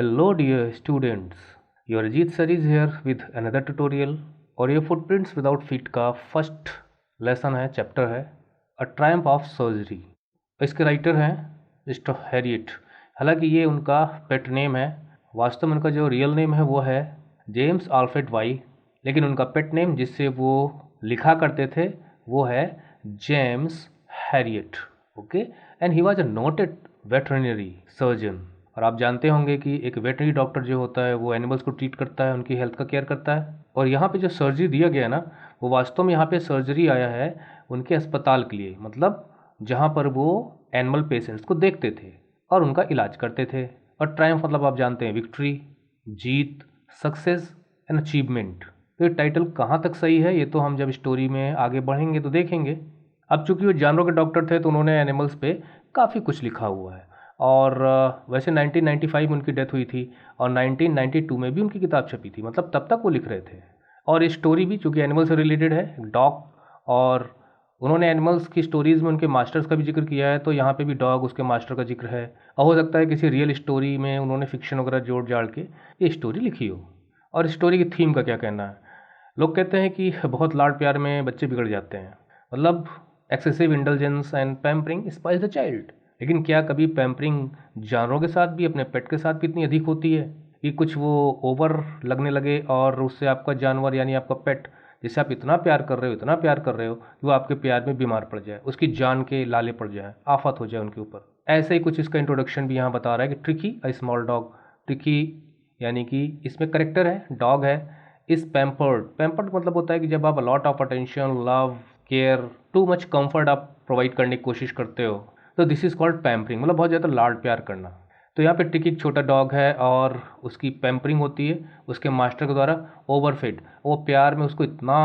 Hello dear students, your Ajit sir is here with another tutorial और ये footprints without feet का first lesson है, chapter है अ Triumph of surgery. इसके writer हैं मिस्टर हैरियट। हालांकि ये उनका पेट नेम है, वास्तव में उनका जो रियल नेम है वो है जेम्स अल्फ्रेड वाई, लेकिन उनका पेट नेम जिससे वो लिखा करते थे वो है James Harriet. Okay, and he was a noted veterinary surgeon. और आप जानते होंगे कि एक वेटरनरी डॉक्टर जो होता है वो एनिमल्स को ट्रीट करता है, उनकी हेल्थ का केयर करता है। और यहाँ पे जो सर्जरी दिया गया ना, वो वास्तव में यहाँ पे सर्जरी आया है उनके अस्पताल के लिए, मतलब जहाँ पर वो एनिमल पेशेंट्स को देखते थे और उनका इलाज करते थे। और ट्रायम्फ मतलब आप जानते हैं victory, Jeet, success and achievement. तो ये टाइटल कहाँ तक सही है ये तो हम जब स्टोरी में आगे बढ़ेंगे तो देखेंगे। अब चूंकि वो जानवरों के डॉक्टर थे तो उन्होंने एनिमल्स पे काफ़ी कुछ लिखा हुआ है। और वैसे 1995 में उनकी डेथ हुई थी और 1992 में भी उनकी किताब छपी थी, मतलब तब तक वो लिख रहे थे। और ये स्टोरी भी चूँकि एनिमल से रिलेटेड है, डॉग, और उन्होंने एनिमल्स की स्टोरीज़ में उनके मास्टर्स का भी जिक्र किया है, तो यहाँ पे भी डॉग उसके मास्टर का जिक्र है। और हो सकता है किसी रियल स्टोरी में उन्होंने फिक्शन वगैरह जोड़ जाड़ के ये स्टोरी लिखी हो। और स्टोरी की थीम का क्या कहना है? लोग कहते हैं कि बहुत लाड प्यार में बच्चे बिगड़ जाते हैं, मतलब excessive intelligence and pampering spoils the child. लेकिन क्या कभी पैम्परिंग जानवरों के साथ भी, अपने पेट के साथ भी इतनी अधिक होती है कि कुछ वो ओवर लगने लगे और उससे आपका जानवर यानी आपका पेट जिसे आप इतना प्यार कर रहे हो, इतना प्यार कर रहे हो कि वो आपके प्यार में बीमार पड़ जाए, उसकी जान के लाले पड़ जाए, आफत हो जाए उनके ऊपर। ऐसे ही कुछ इसका इंट्रोडक्शन भी यहाँ बता रहा है कि tricky a small dog. Tricky यानी कि इसमें करेक्टर है, डॉग है, इस पैम्पर्ड। पैम्पर्ड मतलब होता है कि जब आप lot of attention, love, care, too much comfort आप प्रोवाइड करने की कोशिश करते हो, तो दिस इज़ कॉल्ड पैम्परिंग, मतलब बहुत ज़्यादा लाड प्यार करना। तो यहाँ पे ट्रिकी एक छोटा डॉग है और उसकी पैम्परिंग होती है उसके मास्टर के द्वारा, ओवरफेड। वो प्यार में उसको इतना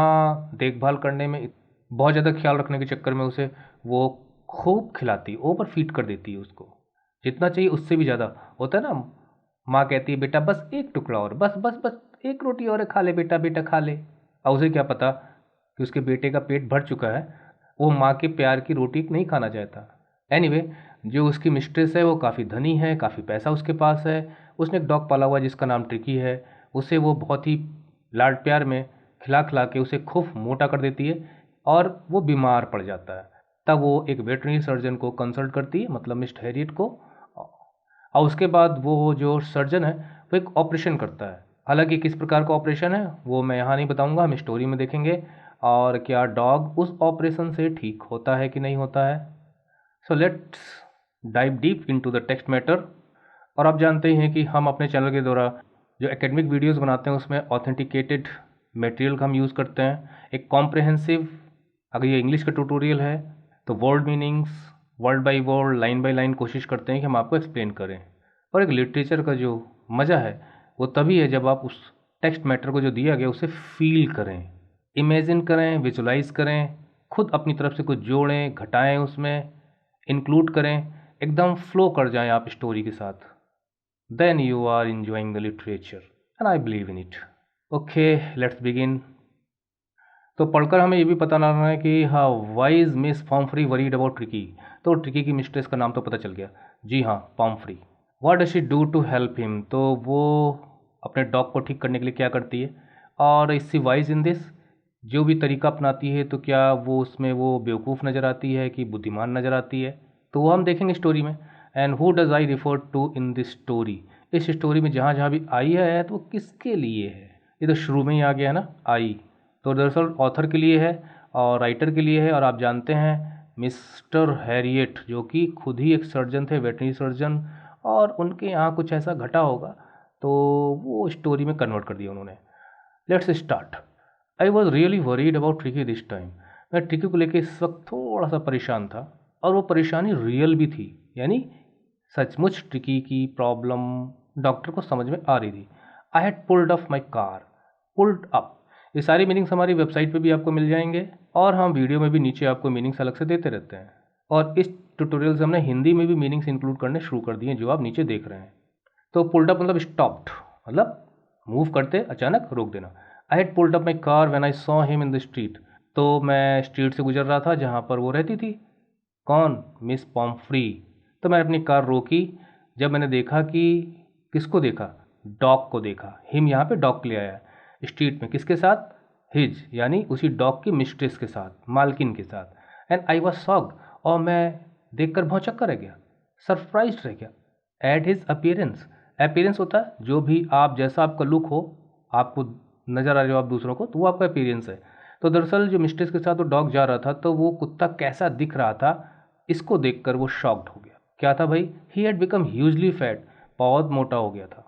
देखभाल करने में, बहुत ज़्यादा ख्याल रखने के चक्कर में उसे वो खूब खिलाती, ओवर फीड कर देती है उसको, जितना चाहिए उससे भी ज़्यादा। होता है ना, माँ कहती है बेटा बस एक टुकड़ा और, बस बस बस एक रोटी और खा ले बेटा, बेटा खा ले। और उसे क्या पता कि उसके बेटे का पेट भर चुका है, वो माँ के प्यार की रोटी नहीं खाना चाहता। एनीवे, जो उसकी मिस्ट्रेस है वो काफ़ी धनी है, काफ़ी पैसा उसके पास है, उसने एक डॉग पाला हुआ है जिसका नाम ट्रिकी है। उसे वो बहुत ही लाड प्यार में खिला खिला के उसे खूब मोटा कर देती है और वो बीमार पड़ जाता है। तब वो एक वेटरनरी सर्जन को कंसल्ट करती है, मतलब मिस्टर हैरियट को। और उसके बाद वो जो सर्जन है वो एक ऑपरेशन करता है। हालांकि किस प्रकार का ऑपरेशन है वो मैं यहाँ नहीं बताऊँगा, हम स्टोरी में देखेंगे। और क्या डॉग उस ऑपरेशन से ठीक होता है कि नहीं होता है। So let's dive deep into the text matter. और आप जानते ही हैं कि हम अपने चैनल के द्वारा जो एकेडमिक वीडियोस बनाते हैं उसमें ऑथेंटिकेटेड मटेरियल का हम यूज़ करते हैं। एक कॉम्प्रहेंसिव, अगर ये इंग्लिश का ट्यूटोरियल है तो word meanings word by word, line by line कोशिश करते हैं कि हम आपको एक्सप्लेन करें। और एक लिटरेचर का जो मज़ा है वो तभी है जब आप उस टेक्स्ट मैटर को जो दिया गया उसे फील करें, इमेजिन करें, विजुलाइज करें, खुद अपनी तरफ से कुछ जोड़ें, घटाएं, उसमें इंक्लूड करें, एकदम फ्लो कर जाएं आप स्टोरी के साथ। Then you are enjoying the literature and I believe in it. Okay, let's begin. तो पढ़कर हमें ये भी पता लगना है कि हाँ, why is Miss Pomfrey worried about Tricky. तो ट्रिकी की मिस्ट्रेस का नाम तो पता चल गया, जी हाँ, Pomfrey. What does she do to help him, तो वो अपने डॉग को ठीक करने के लिए क्या करती है। और is she wise in this, जो भी तरीका अपनाती है तो क्या वो उसमें वो बेवकूफ़ नज़र आती है कि बुद्धिमान नज़र आती है, तो वो हम देखेंगे स्टोरी में। And who does I refer to in this story, इस स्टोरी में जहाँ जहाँ भी आई है तो वो किसके लिए है। ये तो शुरू में ही आ गया है ना, आई, तो दरअसल ऑथर के लिए है और राइटर के लिए है। और आप जानते हैं मिस्टर हैरियट जो कि खुद ही एक सर्जन थे, वेटरनरी सर्जन, और उनके यहाँ कुछ ऐसा घटा होगा तो वो स्टोरी में कन्वर्ट कर दिया उन्होंने। Let's start. I was really worried about tricky this time. मैं ट्रिकी को लेकर इस वक्त थोड़ा सा परेशान था, और वो परेशानी रियल भी थी, यानी सचमुच ट्रिकी की प्रॉब्लम डॉक्टर को समझ में आ रही थी। I had pulled of my car, pulled up, ये सारी मीनिंग्स हमारी वेबसाइट पे भी आपको मिल जाएंगे और हम वीडियो में भी नीचे आपको मीनिंग्स अलग से देते रहते हैं। और इस ट्यूटोरियल से हमने हिंदी में भी मीनिंग्स इंक्लूड करने शुरू कर दिए जो आप नीचे देख रहे हैं। तो पुल्ड अप मतलब स्टॉप्ड, मतलब मूव करते अचानक रोक देना। I had pulled up my car when I saw him in the street, तो मैं स्ट्रीट से गुजर रहा था जहाँ पर वो रहती थी। कौन? Miss Pomfrey. तो मैंने अपनी कार रोकी जब मैंने देखा कि किसको देखा? डॉग को देखा। हिम यहाँ पे डॉग के लिए आया है। स्ट्रीट में किसके साथ? हिज, यानी उसी डॉग की मिस्ट्रेस के साथ, मालकिन के साथ। एंड आई वॉज शॉक्ड, और मैं देखकर भौचक्का रह गया, सरप्राइज रह गया। एट हिज अपीयरेंस, अपीयरेंस होता है जो भी आप, जैसा आपका लुक हो, आपको नज़र आ रहे हो आप दूसरों को, तो वो आपका अपीयरेंस है। तो दरअसल जो मिस्ट्रेस के साथ वो डॉग जा रहा था, तो वो कुत्ता कैसा दिख रहा था, इसको देखकर वो शॉक्ड हो गया। क्या था भाई? He had become hugely fat, बहुत मोटा हो गया था।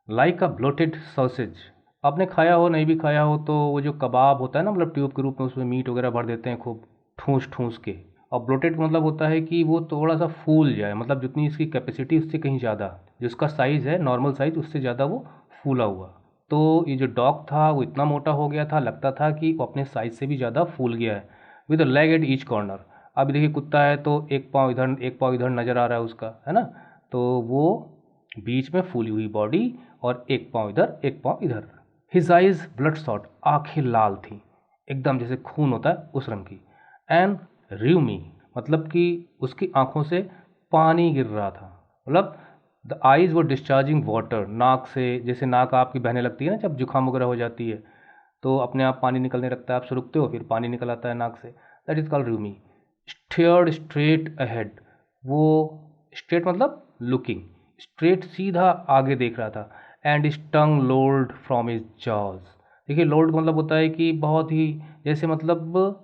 लाइक अ ब्लोटेड सॉसेज, आपने खाया हो नहीं भी खाया हो तो वो जो कबाब होता है ना, मतलब ट्यूब के रूप में उसमें मीट वगैरह भर देते हैं खूब ठूस ठूस के। और ब्लोटेड मतलब होता है कि वो थोड़ा सा फूल जाए, मतलब जितनी इसकी कैपेसिटी उससे कहीं ज़्यादा, जिसका साइज़ है नॉर्मल साइज़ उससे ज़्यादा वो फूला हुआ। तो ये जो डॉग था वो इतना मोटा हो गया था, लगता था कि वो अपने साइज़ से भी ज़्यादा फूल गया है। With a leg at each corner, अब देखिए कुत्ता है तो एक पाँव इधर एक पाँव इधर नज़र आ रहा है उसका, है ना। तो वो बीच में फूली हुई बॉडी और एक पाँव इधर एक पाँव इधर। हिज आइज ब्लड शॉट, आंखें लाल थी एकदम जैसे खून होता है उस रंग की। एंड र्यूमी, मतलब कि उसकी आंखों से पानी गिर रहा था, मतलब the eyes were discharging water, नाक से, जैसे नाक आपकी बहने लगती है ना जब जुकाम वगैरह हो जाती है तो अपने आप पानी निकलने लगता है, आप सुरुकते हो फिर पानी निकल आता है नाक से, that is called rheumy. Stared straight ahead, वो स्ट्रेट मतलब लुकिंग, स्ट्रेट सीधा आगे देख रहा था। And his tongue lolled from his jaws, देखिए लोल्ड का मतलब होता है कि बहुत ही, जैसे मतलब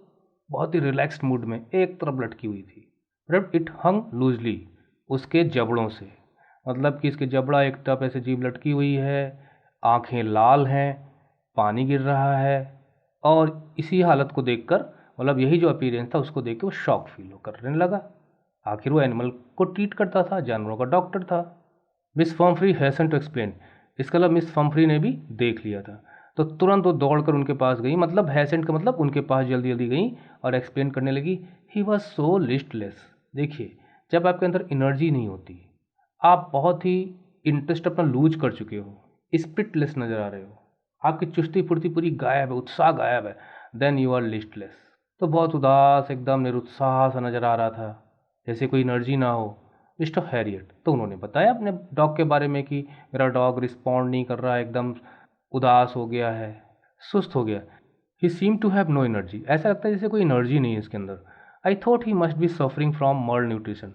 बहुत ही रिलैक्स्ड मूड में एक तरफ लटकी हुई थी। बट इट हंग लूजली, उसके जबड़ों से, मतलब कि इसके जबड़ा एक तरफ ऐसे जीभ लटकी हुई है, आंखें लाल हैं, पानी गिर रहा है। और इसी हालत को देखकर, मतलब यही जो अपीयरेंस था उसको देख के वो शॉक फील करने लगा। आखिर वो एनिमल को ट्रीट करता था, जानवरों का डॉक्टर था। मिस फम्फ्री हैसन टू एक्सप्लेन, इसका मतलब मिस फम्फ्री ने भी देख लिया था, तो तुरंत वो दौड़कर उनके पास गई, मतलब हैसेंट का मतलब उनके पास जल्दी जल्दी गई और एक्सप्लेन करने लगी। ही वॉज सो लिस्टलेस, देखिए जब आपके अंदर एनर्जी नहीं होती, आप बहुत ही इंटरेस्ट अपना लूज कर चुके हो, स्पिरिटलेस नज़र आ रहे हो, आपकी चुस्ती फुर्ती पूरी गायब है, उत्साह गायब है, देन यू आर लिस्टलेस। तो बहुत उदास, एकदम निरुत्साह सा नज़र आ रहा था, जैसे कोई एनर्जी ना हो। मिस्टर हैरियट, तो उन्होंने बताया अपने डॉग के बारे में कि मेरा डॉग रिस्पॉन्ड नहीं कर रहा है, एकदम उदास हो गया है, सुस्त हो गया। He seem to have no energy, ऐसा लगता है जैसे कोई एनर्जी नहीं है इसके अंदर। I thought he must be suffering from मल न्यूट्रिशन,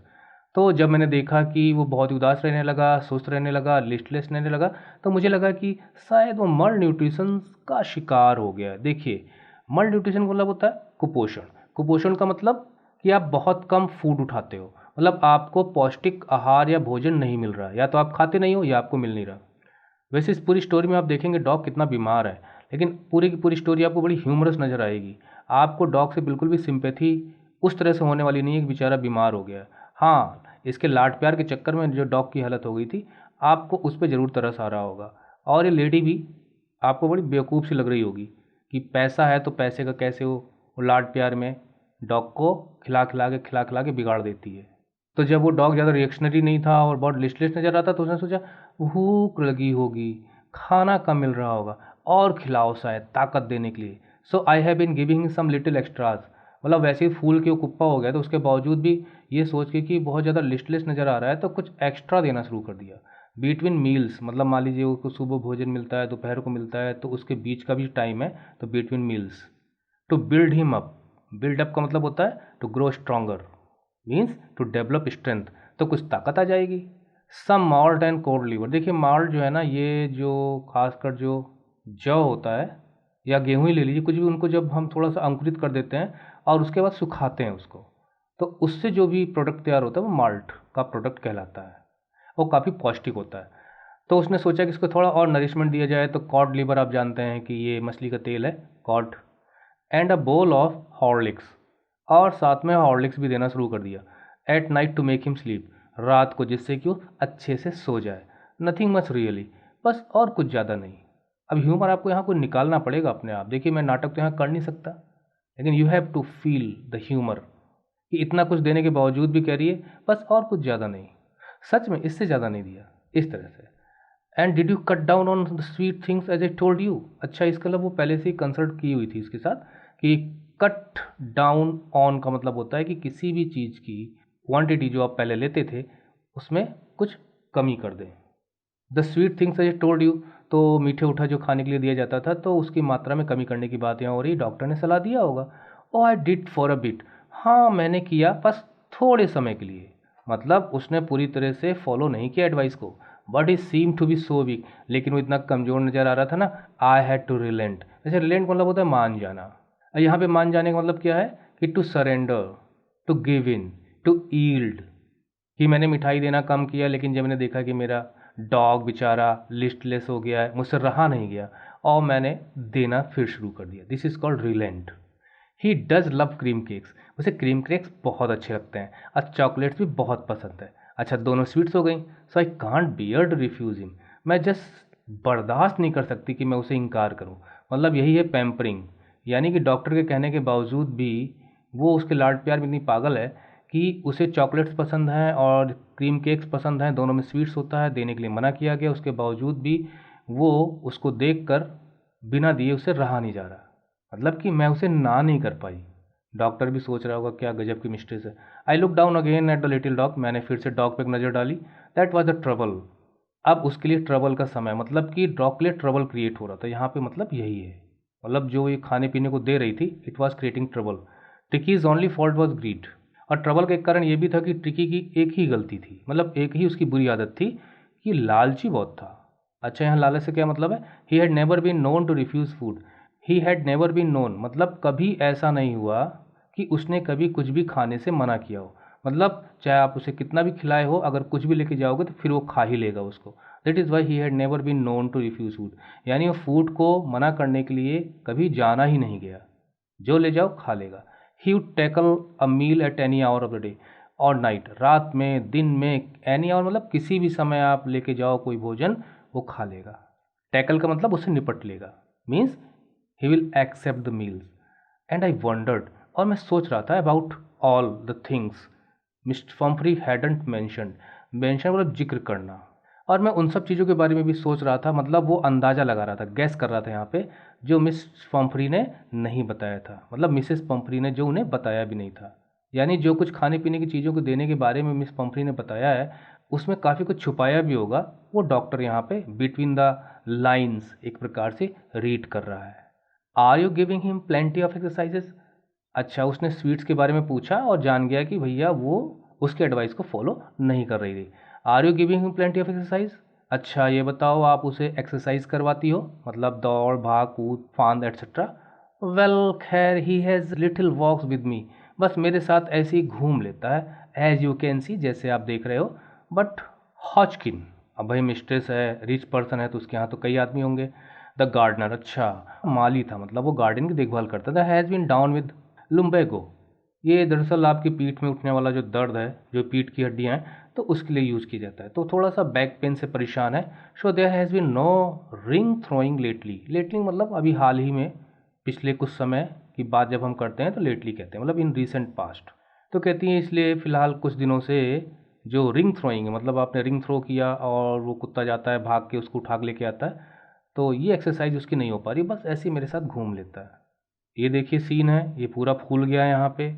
तो जब मैंने देखा कि वो बहुत ही उदास रहने लगा, सुस्त रहने लगा, लिस्टलेस रहने लगा, तो मुझे लगा कि शायद वो मल न्यूट्रिशन का शिकार हो गया है। देखिए मल न्यूट्रिशन का मतलब होता है कुपोषण। कुपोषण का मतलब कि आप बहुत कम फूड उठाते हो, मतलब आपको पौष्टिक आहार या भोजन नहीं मिल रहा है, या तो आप खाते नहीं हो या आपको मिल नहीं रहा। वैसे इस पूरी स्टोरी में आप देखेंगे डॉग कितना बीमार है, लेकिन पूरी की पूरी स्टोरी आपको बड़ी ह्यूमरस नज़र आएगी। आपको डॉग से बिल्कुल भी सिंपैथी उस तरह से होने वाली नहीं है कि बेचारा बीमार हो गया है। हाँ, इसके लाड प्यार के चक्कर में जो डॉग की हालत हो गई थी, आपको उस पर ज़रूर तरस आ रहा होगा। और ये लेडी भी आपको बड़ी बेवकूफ़ सी लग रही होगी कि पैसा है तो पैसे का कैसे वो लाड प्यार में डॉग को खिला खिला के बिगाड़ देती है। तो जब वो डॉग ज़्यादा रिएक्शनरी नहीं था और बहुत लिस्टलेस नज़र रहा था, तो उसने सोचा भूख लगी होगी, खाना कम मिल रहा होगा, और खिलाओ शायद ताकत देने के लिए। So I have been giving some little extras, मतलब वैसे ही फूल के वो कुप्पा हो गया, तो उसके बावजूद भी ये सोच के कि बहुत ज़्यादा लिस्टलेस नज़र आ रहा है तो कुछ एक्स्ट्रा देना शुरू कर दिया। बिटवीन मील्स, मतलब मान लीजिए उसको सुबह भोजन मिलता है, दोपहर को मिलता है, तो उसके बीच का भी टाइम है, तो between meals. To build him up, build up का मतलब होता है to grow stronger, means to develop strength, तो कुछ ताकत आ जाएगी। Some malt and cod liver, देखिए माल्ट जो है ना, ये जो खासकर जो जौ होता है या गेहूँ ही ले लीजिए, कुछ भी, उनको जब हम थोड़ा सा अंकुरित कर देते हैं और उसके बाद सुखाते हैं उसको, तो उससे जो भी प्रोडक्ट तैयार होता है वो माल्ट का प्रोडक्ट कहलाता है। वो काफ़ी पौष्टिक होता है। तो उसने सोचा कि इसको थोड़ा और नरिशमेंट दिया जाए, तो कॉड लीवर आप जानते हैं कि ये मछली का तेल है, code. And a bowl of Horlicks, और साथ में हॉर्लिक्स भी देना शुरू कर दिया। At night to make him sleep, रात को, जिससे कि वो अच्छे से सो जाए। नथिंग मच रियली, बस और कुछ ज़्यादा नहीं। अब ह्यूमर आपको यहाँ कोई निकालना पड़ेगा अपने आप, देखिए मैं नाटक तो यहाँ कर नहीं सकता, लेकिन you have to feel the humour कि इतना कुछ देने के बावजूद भी कह रही है बस और कुछ ज़्यादा नहीं, सच में इससे ज़्यादा नहीं दिया, इस तरह से। And did you cut down on the sweet things as I told you, अच्छा इसका मतलब वो पहले से ही कंसल्ट की हुई थी इसके साथ कि कट डाउन ऑन का मतलब होता है कि किसी भी चीज़ की क्वांटिटी जो आप पहले लेते थे उसमें कुछ कमी कर दें। The sweet things I told you, तो मीठे उठा जो खाने के लिए दिया जाता था तो उसकी मात्रा में कमी करने की बात यहाँ हो रही, डॉक्टर ने सलाह दिया होगा। Oh I did for a bit, हाँ मैंने किया बस थोड़े समय के लिए, मतलब उसने पूरी तरह से फॉलो नहीं किया एडवाइस को। But he seem to be so weak, लेकिन वो इतना कमज़ोर नज़र आ रहा था ना। आई हैड टू रिलेंट, जैसे रिलेंट मतलब होता है मान जाना। यहाँ पे मान जाने का मतलब क्या है कि to surrender, to give in, to yield. कि मैंने मिठाई देना कम किया, लेकिन जब मैंने देखा कि मेरा डॉग बेचारा लिस्टलेस हो गया है, मुझसे रहा नहीं गया, और मैंने देना फिर शुरू कर दिया। This is called reliant. He does love cream cakes, उसे क्रीम केक्स बहुत अच्छे लगते हैं और चॉकलेट्स भी बहुत पसंद है। अच्छा दोनों स्वीट्स हो गई, so I can't bear to refuse him, मैं जस्ट बर्दाश्त नहीं कर सकती कि मैं उसे इनकार करूं। मतलब यही है पैम्परिंग, यानी कि डॉक्टर के कहने के बावजूद भी वो उसके लाड प्यार में इतनी पागल है कि उसे चॉकलेट्स पसंद हैं और क्रीम केक्स पसंद हैं, दोनों में स्वीट्स होता है, देने के लिए मना किया गया, उसके बावजूद भी वो उसको देखकर बिना दिए उसे रहा नहीं जा रहा। मतलब कि मैं उसे ना नहीं कर पाई। डॉक्टर भी सोच रहा होगा क्या गजब की मिस्टेक है। I look down again at the little dog, मैंने फिर से डॉग पे एक नज़र डाली। दैट वॉज द ट्रबल, अब उसके लिए ट्रबल का समय, मतलब कि डॉग के लिए ट्रबल क्रिएट हो रहा था यहाँ पे, मतलब यही है। मतलब जो ये खाने पीने को दे रही थी, it was creating trouble. Tricki's only fault was greed, और ट्रबल के कारण ये भी था कि टिकी की एक ही गलती थी, मतलब एक ही उसकी बुरी आदत थी कि लालची बहुत था। अच्छा यहाँ लालच से क्या मतलब है, he had never been known to refuse food. He had never been known मतलब कभी ऐसा नहीं हुआ कि उसने कभी कुछ भी खाने से मना किया हो। मतलब चाहे आप उसे कितना भी खिलाए हो, अगर कुछ भी लेके जाओगे तो फिर वो खा ही लेगा उसको। That is why he had never been known to refuse food, यानी वो फूड को मना करने के लिए कभी जाना ही नहीं गया, जो ले जाओ खा लेगा। He would tackle a meal at any hour of the day और नाइट, रात में दिन में, एनी आवर मतलब किसी भी समय आप लेके जाओ कोई भोजन वो खा लेगा। टैकल का मतलब उससे निपट लेगा, means he will accept the meals. And I wondered, और मैं सोच रहा था about all the things mister Pumphrey hadn't mentioned, mention मतलब जिक्र करना, और मैं उन सब चीज़ों के बारे में भी सोच रहा था, मतलब वो अंदाज़ा लगा रहा था, गैस कर रहा था यहाँ पे, जो मिस पम्फ्री ने नहीं बताया था, मतलब मिसेस पम्फ्री ने जो उन्हें बताया भी नहीं था। यानी जो कुछ खाने पीने की चीज़ों को देने के बारे में मिस पम्फ्री ने बताया है, उसमें काफ़ी कुछ छुपाया भी होगा, वो डॉक्टर यहाँ पे बिटवीन द लाइन्स एक प्रकार से रीड कर रहा है। Are you giving him plenty of exercises, अच्छा उसने स्वीट्स के बारे में पूछा और जान गया कि भैया वो उसके एडवाइस को फॉलो नहीं कर रही थी। Are you giving him plenty of exercise, अच्छा ये बताओ आप उसे एक्सरसाइज करवाती हो, मतलब दौड़ भाग कूद फांद एट्सेट्रा। वेल खैर he has little walks with me, बस मेरे साथ ऐसे ही घूम लेता है, एज यू कैन सी जैसे आप देख रहे हो। बट हॉचकिन, अब भाई मिस्ट्रेस है, रिच पर्सन है, तो उसके यहाँ तो कई आदमी होंगे। द गार्डनर, अच्छा माली था, मतलब वो गार्डन की देखभाल करता था। हैज़ बीन डाउन विद लुम्बेगो, ये दरअसल आपकी पीठ में उठने वाला जो दर्द है, जो पीठ की हड्डियाँ हैं, तो उसके लिए यूज़ किया जाता है। तो थोड़ा सा बैक पेन से परेशान है। So there has been no ring throwing lately, lately मतलब अभी हाल ही में, पिछले कुछ समय की बात जब हम करते हैं तो लेटली कहते हैं, मतलब इन रिसेंट पास्ट। तो कहती हैं इसलिए फ़िलहाल कुछ दिनों से जो रिंग थ्रोइंग है, मतलब आपने रिंग थ्रो किया और वो कुत्ता जाता है भाग के उसको उठा के लेके आता है, तो ये एक्सरसाइज उसकी नहीं हो पा रही, बस ऐसे ही मेरे साथ घूम लेता है। ये देखिए सीन है, ये पूरा फूल गया है यहाँ पे,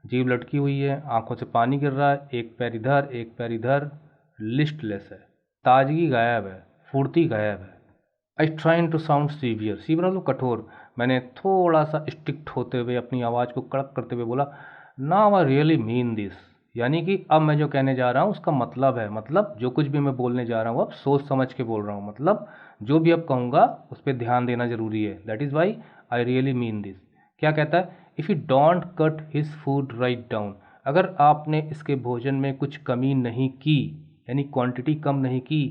जीभ लटकी हुई है, आंखों से पानी गिर रहा है, एक पैर इधर एक पैर इधर, लिस्टलेस है, ताजगी गायब है, फुर्ती गायब है। I tried to sound severe, severe मतलब कठोर, मैंने थोड़ा सा स्ट्रिक्ट होते हुए अपनी आवाज़ को कड़क करते हुए बोला, now I really mean this, यानी कि अब मैं जो कहने जा रहा हूँ उसका मतलब है, मतलब जो कुछ भी मैं बोलने जा रहा हूँ अब सोच समझ के बोल रहा हूँ, मतलब जो भी अब कहूँगा उस पर ध्यान देना ज़रूरी है। That is Y I really mean this. क्या कहता है, if you don't cut his food write down, अगर आपने इसके भोजन में कुछ कमी नहीं की, यानी क्वांटिटी कम नहीं की,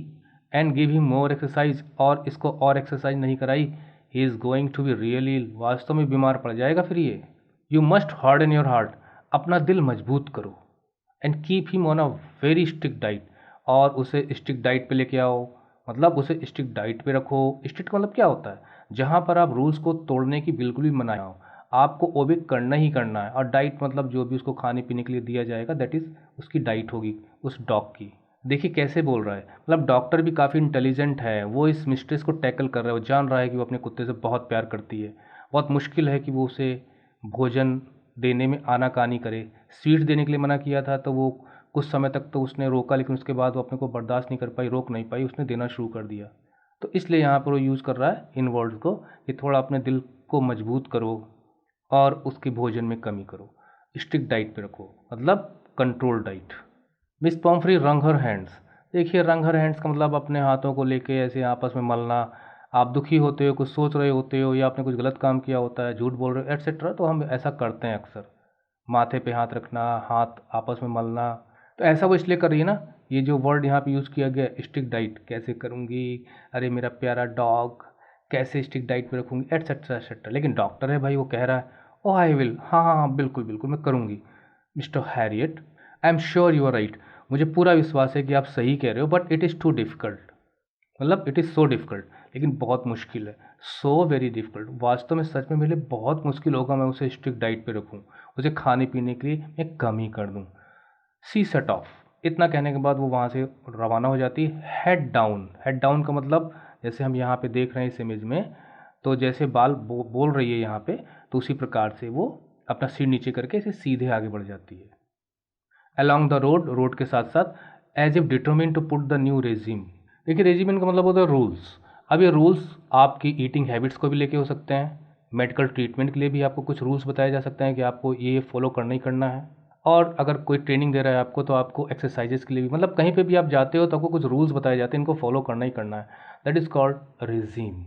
and give him more exercise, और इसको और एक्सरसाइज नहीं कराई, he is going to be really ill, वास्तव में बीमार पड़ जाएगा फिर ये। You must harden your heart, अपना दिल मजबूत करो, and keep him on a very strict diet, और उसे स्ट्रिक्ट डाइट पे लेके आओ, मतलब उसे स्ट्रिक्ट डाइट पे रखो। स्ट्रिक्ट मतलब क्या होता है, जहाँ पर आप रूल्स को तोड़ने की बिल्कुल भी मनाही हो, आपको ओबे करना ही करना है। और डाइट मतलब जो भी उसको खाने पीने के लिए दिया जाएगा, दैट इज़ उसकी डाइट होगी उस डॉग की। देखिए कैसे बोल रहा है, मतलब डॉक्टर भी काफ़ी इंटेलिजेंट है, वो इस मिस्ट्रेस को टैकल कर रहा है, वो जान रहा है कि वो अपने कुत्ते से बहुत प्यार करती है, बहुत मुश्किल है कि वो उसे भोजन देने में आनाकानी करे। स्वीट्स देने के लिए मना किया था तो वो कुछ समय तक तो उसने रोका, लेकिन उसके बाद वो अपने को बर्दाश्त नहीं कर पाई, रोक नहीं पाई, उसने देना शुरू कर दिया। तो इसलिए यहाँ पर वो यूज़ कर रहा है इन वर्ड्स को कि थोड़ा अपने दिल को मजबूत करो और उसके भोजन में कमी करो, स्ट्रिक्ट डाइट पे रखो, मतलब कंट्रोल डाइट। मिस पॉम्फ्री रंग हर हैंड्स। देखिए, रंग हर हैंड्स का मतलब अपने हाथों को लेके ऐसे आपस में मलना। आप दुखी होते हो, कुछ सोच रहे होते हो, या आपने कुछ गलत काम किया होता है, झूठ बोल रहे हो, एटसेट्रा, तो हम ऐसा करते हैं अक्सर। माथे पे हाथ रखना, हाथ आपस में मलना। तो ऐसा वो इसलिए कर रही है ना, ये जो वर्ड यहाँ पे यूज़ किया गया स्ट्रिक्ट डाइट कैसे करूँगी, अरे मेरा प्यारा डॉग कैसे स्ट्रिक्ट डाइट पे रखूँगी, एटसेट्रा एटसेट्रा। लेकिन डॉक्टर है भाई, वो कह रहा है ओ आई विल, हाँ हाँ हाँ बिल्कुल बिल्कुल मैं करूँगी। Mister Harriet, I am sure you are right. मुझे पूरा विश्वास है कि आप सही कह रहे हो, but it is too difficult. मतलब इट इज़ सो डिफ़िकल्ट, लेकिन बहुत मुश्किल है। सो वेरी डिफ़िकल्ट, वास्तव में सच में मेरे लिए बहुत मुश्किल होगा मैं उसे स्ट्रिक्ट डाइट पे रखूँ, उसे खाने पीने के लिए मैं कम ही कर दूँ। सी सेट ऑफ। इतना कहने के बाद वो वहाँ से रवाना हो जाती है। हेड डाउन, हेड डाउन का मतलब जैसे हम यहाँ पे देख रहे हैं इस इमेज में, तो जैसे बाल बोल रही है यहाँ पे, तो उसी प्रकार से वो अपना सिर नीचे करके इसे सीधे आगे बढ़ जाती है। अलॉन्ग द रोड, रोड के साथ साथ, as if determine to put the new regime. देखिए, रेजिमेंट का मतलब होता है रूल्स। अब ये रूल्स आपकी ईटिंग हैबिट्स को भी लेके हो सकते हैं, मेडिकल ट्रीटमेंट के लिए भी आपको कुछ रूल्स बताए जा सकते हैं कि आपको ये फॉलो करना ही करना है। और अगर कोई ट्रेनिंग दे रहा है आपको, तो आपको एक्सरसाइजेस के लिए भी, मतलब कहीं पे भी आप जाते हो तो आपको कुछ रूल्स बताए जाते हैं, इनको फॉलो करना ही करना है। That is called regime.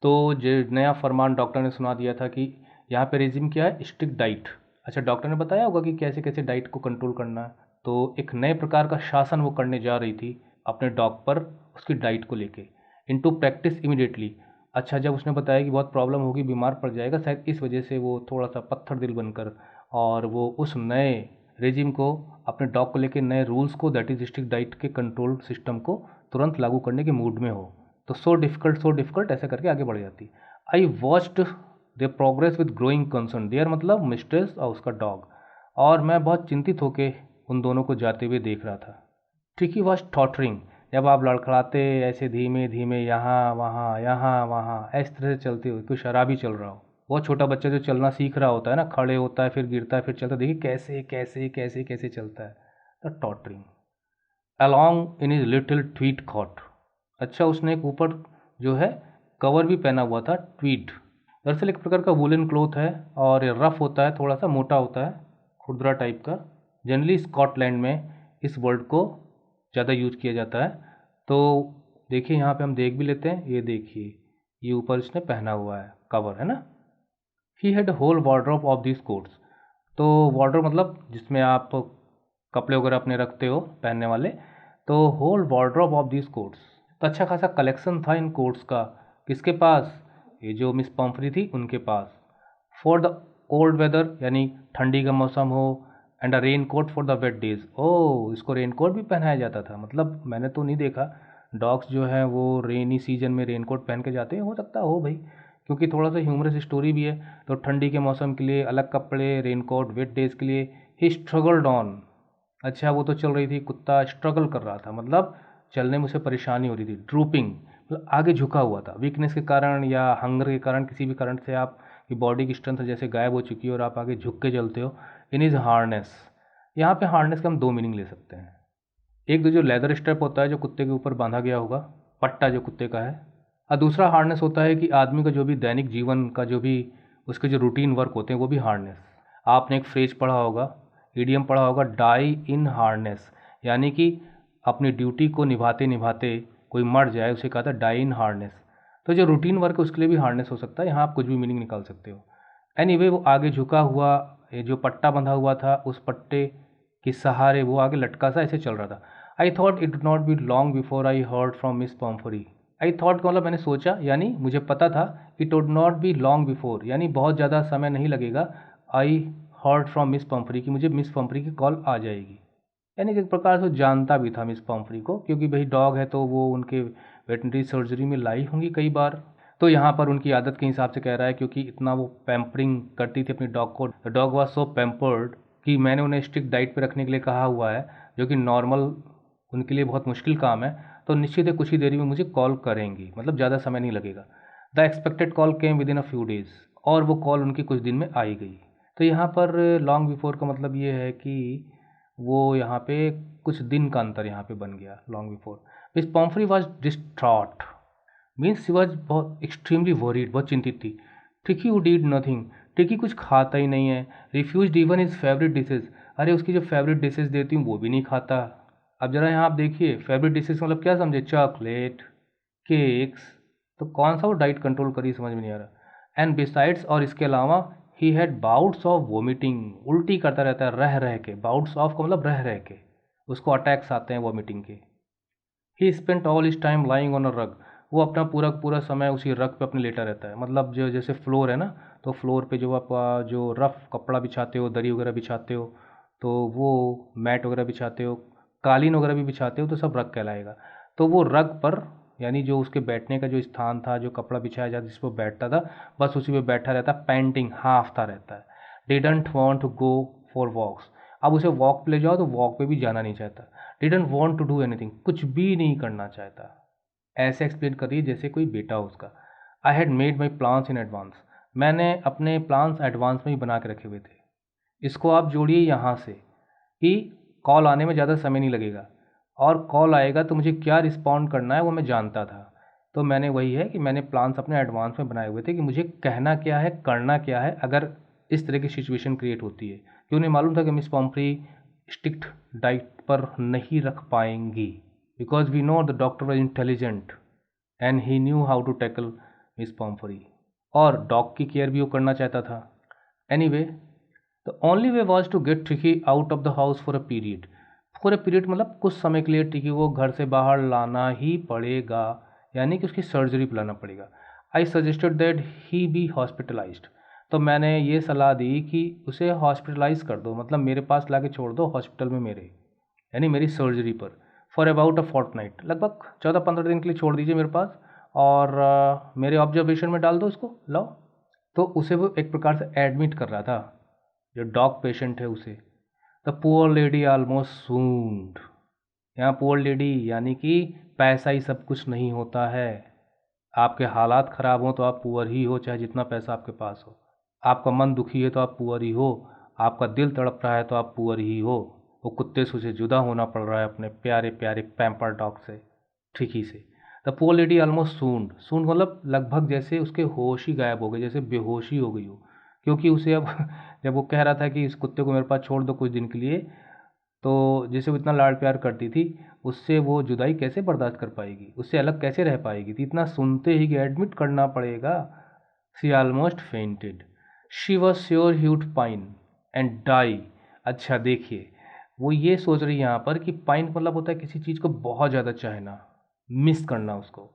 तो जो नया फरमान डॉक्टर ने सुना दिया था कि यहाँ पे रेजिम क्या है, स्ट्रिक्ट डाइट। अच्छा, डॉक्टर ने बताया होगा कि कैसे कैसे डाइट को कंट्रोल करना है। तो एक नए प्रकार का शासन वो करने जा रही थी अपने डॉग पर, उसकी डाइट को लेके, इनटू प्रैक्टिस इमीडिएटली। अच्छा, जब उसने बताया कि बहुत प्रॉब्लम होगी, बीमार पड़ जाएगा, शायद इस वजह से वो थोड़ा सा पत्थर दिल बनकर, और वो उस नए रेजिम को, अपने डॉग को लेके नए रूल्स को, दैट इज स्ट्रिक्ट डाइट के कंट्रोल सिस्टम को तुरंत लागू करने के मूड में हो। तो सो डिफ़िकल्ट ऐसा करके आगे बढ़ जाती। I watched the progress with growing concern, their मतलब मिस्ट्रेस और उसका डॉग, और मैं बहुत चिंतित होकर उन दोनों को जाते हुए देख रहा था। ट्रिकी वॉज टॉटरिंग, जब आप लड़खड़ाते ऐसे धीमे धीमे यहाँ वहाँ इस तरह से चलते हो, कोई शराबी चल रहा हो। बहुत छोटा बच्चा जो चलना सीख रहा होता है ना, खड़े होता है फिर गिरता है फिर चलता है, देखिए कैसे कैसे कैसे कैसे चलता है। The tottering along in his little tweed coat. अच्छा, उसने एक ऊपर जो है कवर भी पहना हुआ था, ट्वीट। दरअसल एक प्रकार का वुलन क्लोथ है, और ये रफ होता है, थोड़ा सा मोटा होता है, खुरदरा टाइप का। जनरली स्कॉटलैंड में इस वर्ड को ज़्यादा यूज किया जाता है। तो देखिए यहाँ पे हम देख भी लेते हैं, ये देखिए, ये ऊपर इसने पहना हुआ है, कवर है ना। He had whole wardrobe of this coats. तो वार्डरोब मतलब जिसमें आप कपड़े वगैरह अपने रखते हो पहनने वाले, तो whole wardrobe of this coats. तो अच्छा खासा कलेक्शन था इन कोट्स का, किसके पास, ये जो मिस पॉम्फ्री थी उनके पास। फॉर द कोल्ड वेदर, यानी ठंडी का मौसम हो, and a raincoat for the wet days. Oh, इसको रेन कोट भी पहनाया जाता था, मतलब मैंने तो नहीं देखा डॉग्स जो हैं वो रेनी सीजन में रेन कोट पहन के जाते हैं, हो सकता हो भाई, क्योंकि थोड़ा सा ह्यूमरस स्टोरी भी है। तो ठंडी के मौसम के लिए अलग कपड़े, रेन कोट, वेट डेज के लिए। ही स्ट्रगल्ड ऑन। अच्छा, वो तो चल रही थी, कुत्ता स्ट्रगल कर रहा था, मतलब चलने में उसे परेशानी हो रही थी। ड्रूपिंग मतलब आगे झुका हुआ था, वीकनेस के कारण या हंगर के कारण, किसी भी कारण से आप की बॉडी की स्ट्रेंथ जैसे गायब हो चुकी है और आप आगे झुक के चलते हो। इन इज हार्नेस। यहाँ पे हार्नेस का हम दो मीनिंग ले सकते हैं। एक तो जो लेदर स्ट्रैप होता है जो कुत्ते के ऊपर बांधा गया होगा, पट्टा जो कुत्ते का है। और दूसरा हार्नेस होता है कि आदमी का जो भी दैनिक जीवन का जो भी उसके जो रूटीन वर्क होते हैं वो भी हार्नेस। आपने एक फ्रेज पढ़ा होगा, ईडियम पढ़ा होगा, डाई इन हार्नेस, यानी कि अपनी ड्यूटी को निभाते निभाते कोई मर जाए, उसे कहा था डाई इन हार्नेस। तो जो रूटीन वर्क है उसके लिए भी हार्नेस हो सकता है, यहाँ आप कुछ भी मीनिंग निकाल सकते हो। एनीवे, वो आगे झुका हुआ, ये जो पट्टा बंधा हुआ था उस पट्टे के सहारे वो आगे लटका सा ऐसे चल रहा था। आई thought it would not be long before I heard from miss Pomfrey. I thought का मतलब मैंने सोचा, यानी मुझे पता था, it would not be long before यानी बहुत ज़्यादा समय नहीं लगेगा, I heard from miss Pomfrey की मुझे मिस पॉम्फ्री की कॉल आ जाएगी। यानी कि एक प्रकार से जानता भी था मिस पॉम्फ्री को, क्योंकि भाई डॉग है तो वो उनके वेटनरी सर्जरी में लाई होंगी कई बार। तो यहाँ पर उनकी आदत के हिसाब से कह रहा है, क्योंकि इतना वो पैम्परिंग करती थी अपनी डॉग को, डॉग वाज सो पैम्पर्ड कि मैंने उन्हें स्ट्रिक्ट डाइट पे रखने के लिए कहा हुआ है, जो कि नॉर्मल उनके लिए बहुत मुश्किल काम है। तो निश्चित है कुछ ही देरी में मुझे कॉल करेंगी, मतलब ज़्यादा समय नहीं लगेगा। The expected call came with in a few days, और वो कॉल उनकी कुछ दिन में आई गई। तो यहाँ पर लॉन्ग बिफोर का मतलब ये है कि वो यहाँ पे कुछ दिन का अंतर यहाँ पे बन गया long before. Miss Pomfrey was distraught, means she was बहुत एक्सट्रीमली वरीड, बहुत चिंतित थी। Tricky who did nothing, Tricky कुछ खाता ही नहीं है। Refuse even his favourite dishes, अरे उसकी जो फेवरेट डिशेज देती हूँ वो भी नहीं खाता। अब जरा यहाँ आप देखिए, फेवरेट डिशेज मतलब क्या समझे, चॉकलेट, केक्स, तो कौन सा वो डाइट कंट्रोल करी समझ में नहीं आ रहा। एंड बिसाइड्स, और इसके अलावा he had bouts of vomiting, उल्टी करता रहता है रह रह के, बाउट्स ऑफ का मतलब रह रह के, उसको अटैक्स आते हैं वोमिटिंग के। ही स्पेंट ऑल इस टाइम लाइंग ऑन अ रग, वो अपना पूरा पूरा समय उसी रग पे अपने लेटा रहता है। मतलब जो जैसे फ्लोर है ना, तो फ्लोर पे जो आप जो रफ़ कपड़ा बिछाते हो, दरी वगैरह बिछाते हो, तो वो मैट वगैरह बिछाते हो, कालीन वगैरह भी बिछाते हो, तो सब रग कहलाएगा। तो वो रग पर, यानी जो उसके बैठने का जो स्थान था, जो कपड़ा बिछाया जाता जिस पर बैठता था, बस उसी पे बैठा रहता, पेंटिंग हाँफता रहता है। Didn't want to go for walks, अब उसे वॉक पे ले जाओ तो वॉक पे भी जाना नहीं चाहता। Didn't want to do anything, कुछ भी नहीं करना चाहता। ऐसे एक्सप्लेन करिए जैसे कोई बेटा हो उसका। I had made my plans in advance, मैंने अपने प्लान्स एडवांस में ही बना के रखे हुए थे। इसको आप जोड़िए यहाँ से कि कॉल आने में ज़्यादा समय नहीं लगेगा, और कॉल आएगा तो मुझे क्या रिस्पॉन्ड करना है वो मैं जानता था। तो मैंने वही है कि मैंने प्लान्स अपने एडवांस में बनाए हुए थे कि मुझे कहना क्या है, करना क्या है अगर इस तरह की सिचुएशन क्रिएट होती है। क्यों नहीं मालूम था कि मिस पॉम्फ्री स्ट्रिक्ट डाइट पर नहीं रख पाएंगी, because we know the doctor was intelligent and he knew how to tackle Miss Pomfrey, और डॉग की केयर भी वो करना चाहता था। Anyway, the only way was to get Tricky out of the house for a period, for a period मतलब कुछ समय के लिए ट्रिकी वो घर से बाहर लाना ही पड़ेगा, यानी कि उसकी सर्जरी पिलाना पड़ेगा। I suggested that he be hospitalised, तो मैंने ये सलाह दी कि उसे हॉस्पिटलाइज कर दो, मतलब मेरे पास ला के छोड़ दो हॉस्पिटल में मेरे, यानी मेरी सर्जरी पर। फॉर अबाउट अ फोर्टनाइट, लगभग 14-15 दिन के लिए छोड़ दीजिए मेरे पास, और मेरे ऑब्जर्वेशन में डाल दो उसको, लाओ। तो उसे वो एक प्रकार से एडमिट कर रहा था, जो डॉग पेशेंट है उसे। द पुअर लेडी ऑलमोस्ट सून्ड, यहाँ पुअर लेडी यानी कि पैसा ही सब कुछ नहीं होता है। आपके हालात ख़राब हों तो आप पुअर ही हो, चाहे जितना पैसा आपके पास हो। आपका मन दुखी है तो आप पुअर ही हो, आपका दिल तड़प रहा है तो आप पुअर ही हो। वो कुत्ते से उसे जुदा होना पड़ रहा है अपने प्यारे प्यारे पैम्पर डॉग से, ठीक ही से। द पुअर लेडी ऑलमोस्ट सून्ड, सून्ड मतलब लगभग जैसे उसके होश ही गायब हो गए, जैसे बेहोशी हो गई हो, क्योंकि उसे अब जब वो कह रहा था कि इस कुत्ते को मेरे पास छोड़ दो कुछ दिन के लिए, तो जिसे वो इतना लाड प्यार करती थी, उससे वो जुदाई कैसे बर्दाश्त कर पाएगी, उससे अलग कैसे रह पाएगी, तो इतना सुनते ही कि एडमिट करना पड़ेगा। She almost fainted, she was sure he would pine and die. अच्छा देखिए, वो ये सोच रही है यहाँ पर कि पाइन मतलब होता है किसी चीज़ को बहुत ज़्यादा चाहना, मिस करना उसको,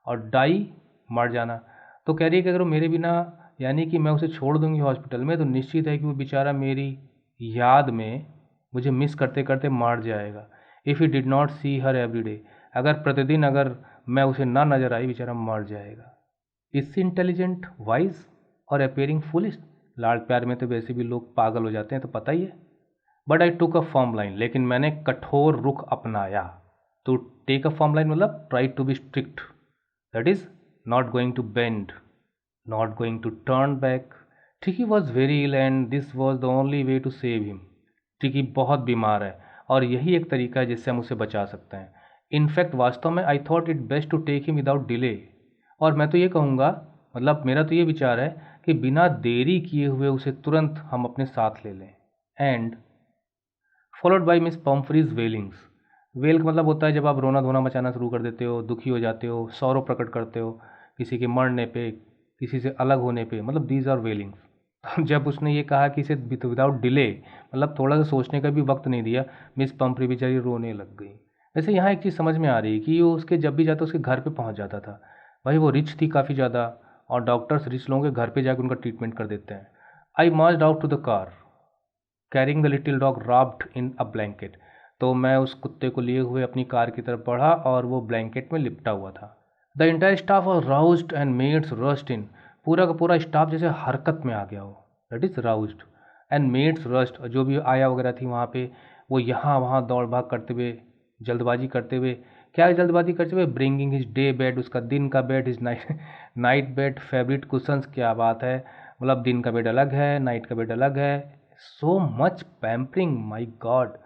और डाई मर जाना। तो कह रही है कि अगर वो मेरे बिना, यानी कि मैं उसे छोड़ दूंगी हॉस्पिटल में, तो निश्चित है कि वो बेचारा मेरी याद में मुझे मिस करते करते मर जाएगा। If he did not see her every day, अगर प्रतिदिन अगर मैं उसे ना नज़र आई, बेचारा मर जाएगा। इससे इंटेलिजेंट, वाइज और अपेयरिंग फुलिश, लाड़ प्यार में तो वैसे भी लोग पागल हो जाते हैं, तो पता ही है। But I took a firm line, लेकिन मैंने कठोर रुख अपनाया। तो टेक अ फर्म लाइन मतलब try to be strict, that is not going to bend, not going to turn back. Tricky was very ill and this was the only way to save him, Tricky बहुत बीमार है और यही एक तरीका है जिससे हम उसे बचा सकते हैं। इनफैक्ट वास्तव में I thought it best to take him without delay, और मैं तो ये कहूँगा, मतलब मेरा तो ये विचार है कि बिना देरी किए हुए उसे तुरंत हम अपने साथ ले लें। And followed by miss Pumphrey's wailings, wail का मतलब होता है जब आप रोना धोना मचाना शुरू कर देते हो, दुखी हो जाते हो, सौरव प्रकट करते हो किसी के मरने पे, किसी से अलग होने पे, मतलब दीज आर वेलिंग्स। जब उसने ये कहा कि इसे विदाउट डिले, मतलब थोड़ा सा सोचने का भी वक्त नहीं दिया, मिस पम्फ्री बेचारी रोने लग गई। वैसे यहाँ एक चीज़ समझ में आ रही है कि वो उसके जब भी जाता उसके घर पे पहुँच जाता था। भाई वो रिच थी काफ़ी ज़्यादा, और डॉक्टर्स रिच लोगों के घर पे जाकर उनका ट्रीटमेंट कर देते हैं। I marched out to the car carrying the little dog robed in a blanket, तो मैं उस कुत्ते को लिए हुए अपनी कार की तरफ बढ़ा और वो ब्लैंकेट में लिपटा हुआ था। The entire staff was roused and maids rushed in, पूरा का पूरा स्टाफ जैसे हरकत में आ गया हो, that is roused and maids rushed, जो भी आया वगैरह थी वहाँ पे, वो यहाँ वहाँ दौड़ भाग करते हुए, जल्दबाजी करते हुए। क्या जल्दबाजी करते हुए? ब्रिंगिंग हिज डे बेड, उसका दिन का bed, his night night bed, favourite cushions, क्या बात है, मतलब दिन का बेड अलग है, नाइट का बेड अलग है। So much pampering, my God.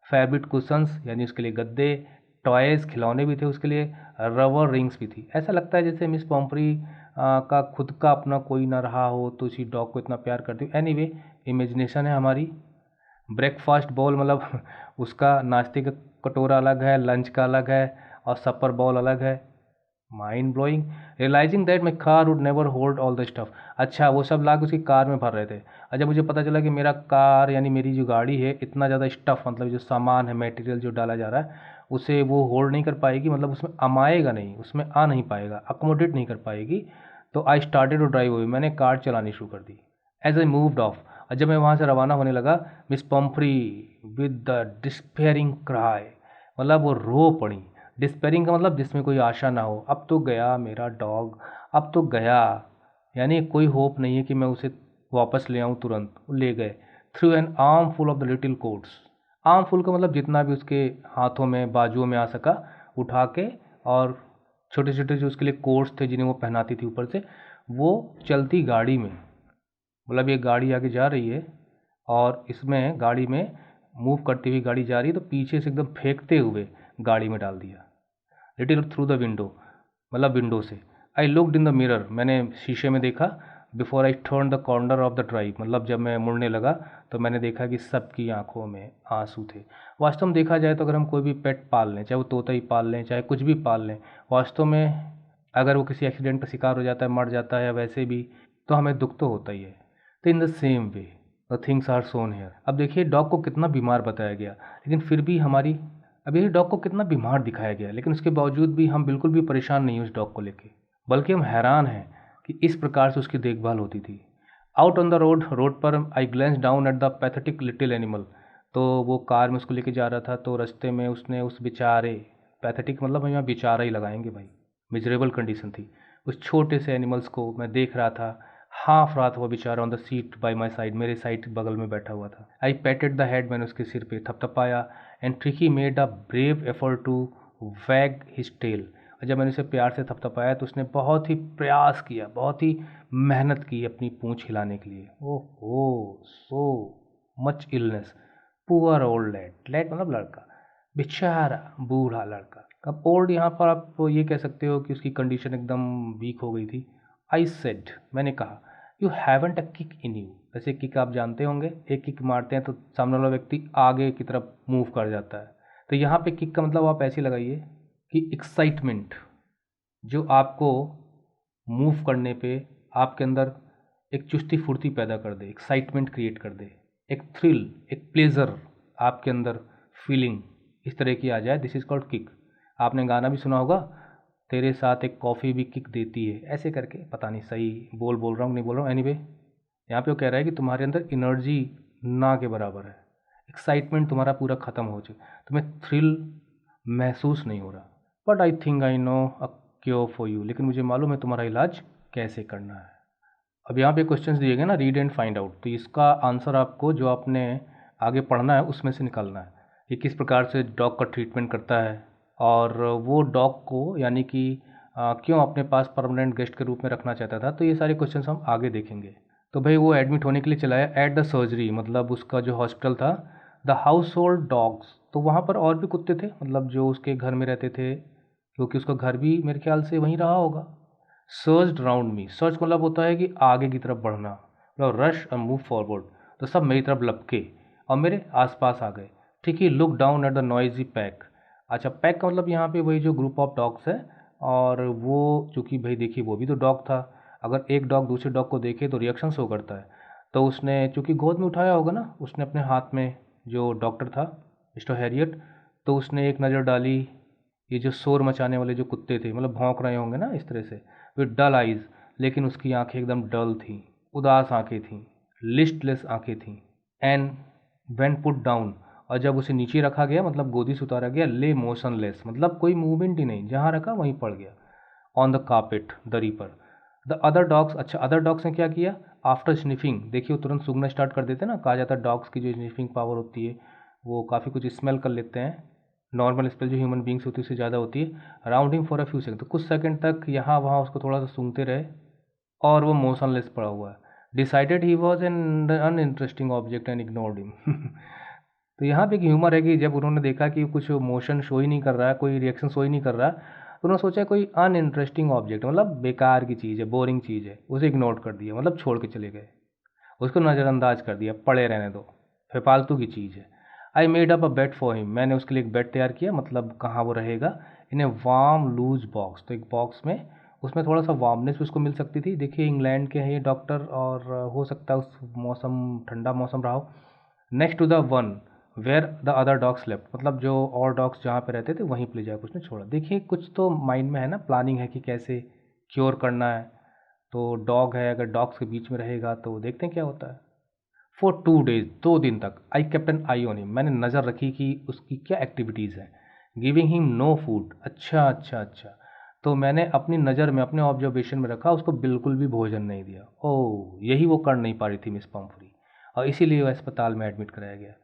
Fabric cushions यानी उसके लिए गद्दे, टॉयज़ खिलौने भी थे उसके लिए, रबर रिंग्स भी थी। ऐसा लगता है जैसे मिस पॉम्फ्री का खुद का अपना कोई ना रहा हो तो उसी डॉग को इतना प्यार करती हो। एनीवे, इमेजिनेशन है हमारी। ब्रेकफास्ट बाउल मतलब उसका नाश्ते का कटोरा अलग है, लंच का अलग है, और सपर बाउल अलग है। Mind blowing, realising that my car would never hold all the stuff. अच्छा, वो सब लाके उसकी कार में भर रहे थे। अच्छा, मुझे पता चला कि मेरा कार यानी मेरी जो गाड़ी है इतना ज़्यादा स्टफ़, मतलब जो सामान है, मटेरियल जो डाला जा रहा है, उसे वो होल्ड नहीं कर पाएगी, मतलब उसमें आमाएगा नहीं, उसमें आ नहीं पाएगा, अकोमोडेट नहीं कर पाएगी। तो I started to drive away, मैंने कार चलानी शुरू कर दी। एज आई मूव्ड ऑफ, और जब मैं वहाँ से रवाना होने लगा, Miss Pumphrey with the despairing cry, मतलब वो रो पड़ी। डिस्पेयरिंग का मतलब जिसमें कोई आशा ना हो। अब तो गया मेरा डॉग, अब तो गया, यानी कोई होप नहीं है कि मैं उसे वापस ले आऊँ तुरंत। वो ले गए। Through an arm full of the little quotes, arm full का मतलब जितना भी उसके हाथों में बाजुओं में आ सका उठा के, और छोटे छोटे जो उसके लिए कोट्स थे जिन्हें वो पहनाती थी ऊपर से, वो चलती गाड़ी में, मतलब ये गाड़ी आगे जा रही है और इसमें गाड़ी में मूव करती हुई गाड़ी जा रही है, तो पीछे से एकदम फेंकते हुए गाड़ी में डाल दिया। लिटिल थ्रू द विंडो, मतलब विंडो से। I looked in the mirror, मैंने शीशे में देखा। Before I turn the corner of the drive, मतलब जब मैं मुड़ने लगा तो मैंने देखा कि सबकी आंखों में आंसू थे। वास्तव में देखा जाए तो अगर हम कोई भी पेट पाल लें, चाहे वो तोता ही पाल लें, चाहे कुछ भी पाल लें, वास्तव में अगर वो किसी एक्सीडेंट का शिकार हो जाता है, मर जाता है या वैसे भी, तो हमें दुख तो होता ही है। तो in the same way the things are soon here. अब देखिए डॉग को कितना बीमार बताया गया, लेकिन फिर भी हमारी, अब यही डॉग को कितना बीमार दिखाया गया, लेकिन उसके बावजूद भी हम बिल्कुल भी परेशान नहीं हैं उस डॉग को लेके, बल्कि हम हैरान हैं कि इस प्रकार से उसकी देखभाल होती थी। Out on the road, road पर I glanced down at the pathetic little animal. तो वो कार में उसको लेके जा रहा था, तो रास्ते में उसने उस बेचारे, पैथेटिक मतलब हम यहाँ बेचारा ही लगाएंगे भाई, मिजरेबल कंडीशन थी, उस छोटे से एनिमल्स को मैं देख रहा था। हाफ रहा था वो बेचारा on the seat bye my side, मेरे साइड बगल में बैठा हुआ था। आई पैटेड द हेड, मैंने उसके सिर पे थपथपाया। And Tricki made a brave effort to wag his tail, और जब मैंने उसे प्यार से थपथपाया तो उसने बहुत ही प्रयास किया, बहुत ही मेहनत की अपनी पूँछ हिलाने के लिए। Oh so much illness, poor old lad, lad मतलब लड़का, बेचारा बूढ़ा लड़का। अब ओल्ड यहाँ पर आप ये कह सकते हो कि उसकी कंडीशन एकदम वीक हो गई थी। आई सेड, मैंने कहा, you haven't a kick in you. वैसे किक आप जानते होंगे, एक किक मारते हैं तो सामने वाला व्यक्ति आगे की तरफ मूव कर जाता है। तो यहाँ पे किक का मतलब आप ऐसे लगाइए कि एक्साइटमेंट, जो आपको मूव करने पे आपके अंदर एक चुस्ती फुर्ती पैदा कर दे, एक्साइटमेंट क्रिएट कर दे, एक थ्रिल, एक प्लेजर आपके अंदर फीलिंग इस तरह की आ जाए, दिस इज़ कॉल्ड किक। आपने गाना भी सुना होगा, तेरे साथ एक कॉफ़ी भी किक देती है, ऐसे करके, पता नहीं सही बोल रहा हूँ नहीं बोल रहा हूँ। एनीवे, यहाँ पे वो कह रहा है कि तुम्हारे अंदर एनर्जी ना के बराबर है, एक्साइटमेंट तुम्हारा पूरा ख़त्म हो चुका, तुम्हें थ्रिल महसूस नहीं हो रहा। But I think I know a cure for you, लेकिन मुझे मालूम है तुम्हारा इलाज कैसे करना है। अब यहाँ पे क्वेश्चंस दिए गए ना, रीड एंड फाइंड आउट, तो इसका आंसर आपको जो आपने आगे पढ़ना है उसमें से निकालना है। ये किस प्रकार से डॉग का ट्रीटमेंट करता है, और वो डॉग को यानी कि क्यों अपने पास परमानेंट गेस्ट के रूप में रखना चाहता था, तो ये सारे क्वेश्चंस हम आगे देखेंगे। तो भाई वो एडमिट होने के लिए चला है एट द सर्जरी, मतलब उसका जो हॉस्पिटल था। द हाउस होल्ड डॉग्स, तो वहाँ पर और भी कुत्ते थे, मतलब जो उसके घर में रहते थे, क्योंकि उसका घर भी मेरे ख्याल से वहीं रहा होगा। सर्च्ड राउंड मी, सर्च मतलब होता है कि आगे की तरफ बढ़ना, मतलब रश और मूव फॉरवर्ड, तो सब मेरी तरफ लपके और मेरे आसपास आ गए। ठीक he look down at the noisy pack. अच्छा, पैक का मतलब यहाँ पे वही जो ग्रुप ऑफ डॉग्स है, और वो चूँकि भाई देखिए वो भी तो डॉग था, अगर एक डॉग दूसरे डॉग को देखे तो रिएक्शन शो करता है। तो उसने चूँकि गोद में उठाया होगा ना, उसने अपने हाथ में, जो डॉक्टर था मिस्टर हैरियट, तो उसने एक नज़र डाली। ये जो शोर मचाने वाले जो कुत्ते थे, मतलब भौंक रहे होंगे ना इस तरह से, विद डल आइज़, लेकिन उसकी आंखें एकदम डल थीं, उदास आंखें थीं, लिस्टलेस आंखें थीं। एंड व्हेन पुट डाउन, और जब उसे नीचे रखा गया, मतलब गोदी से उतारा गया, ले मोशनलेस मतलब कोई मूवमेंट ही नहीं, जहाँ रखा वहीं पड़ गया, ऑन द कार्पेट, दरी पर। द अदर डॉग्स, अच्छा अदर डॉग्स ने क्या किया, आफ्टर स्निफिंग, देखिए वो तुरंत सूंघना स्टार्ट कर देते हैं ना, कहा जाता है डॉग्स की जो स्निफिंग पावर होती है वो काफ़ी कुछ स्मेल कर लेते हैं, नॉर्मल स्मेल जो ह्यूमन बींग्स होती है उससे ज़्यादा होती है। Rounding for a few second, तो कुछ सेकंड तक यहाँ वहाँ उसको थोड़ा सा सूंघते रहे, और वो मोशनलेस पड़ा हुआ है। Decided he was an uninteresting object and ignored him. तो यहाँ पे एक ह्यूमर है कि जब उन्होंने देखा कि कुछ मोशन शो ही नहीं कर रहा है, कोई रिएक्शन शो ही नहीं कर रहा, तो उन्होंने सोचा कोई अनइंटरेस्टिंग ऑब्जेक्ट, मतलब बेकार की चीज़ है, बोरिंग चीज़ है, उसे इग्नोर कर दिया, मतलब छोड़ के चले गए, उसको नज़रअंदाज कर दिया, पड़े रहने दो, फालतू की चीज़ है। I made up a bed for him, मैंने उसके लिए एक बेड तैयार किया, मतलब कहाँ वो रहेगा, इन ए वार्म लूज बॉक्स, तो एक बॉक्स में, उसमें थोड़ा सा वार्मनेस भी उसको मिल सकती थी। देखिए इंग्लैंड के हैं ये डॉक्टर, और हो सकता है उस मौसम ठंडा मौसम रहा हो। Next to the one where the other dogs left, मतलब जो और डॉग्स जहाँ पे रहते थे वहीं पे ले जाकर उसने छोड़ा। देखिए कुछ तो माइंड में है ना, प्लानिंग है कि कैसे क्योर करना है। तो डॉग है, अगर डॉग्स के बीच में रहेगा तो देखते हैं क्या होता है। फॉर 2 days, 2 दिन तक, I kept an eye on him, मैंने नज़र रखी कि उसकी क्या एक्टिविटीज़ हैं। गिविंग हिम नो फूड, अच्छा अच्छा अच्छा, तो मैंने अपनी नज़र में, अपने ऑब्जर्वेशन में रखा, उसको बिल्कुल भी भोजन नहीं दिया। ओह, यही वो कर नहीं पा रही थी मिस पम्फ्री, और इसीलिए वो अस्पताल में एडमिट कराया गया।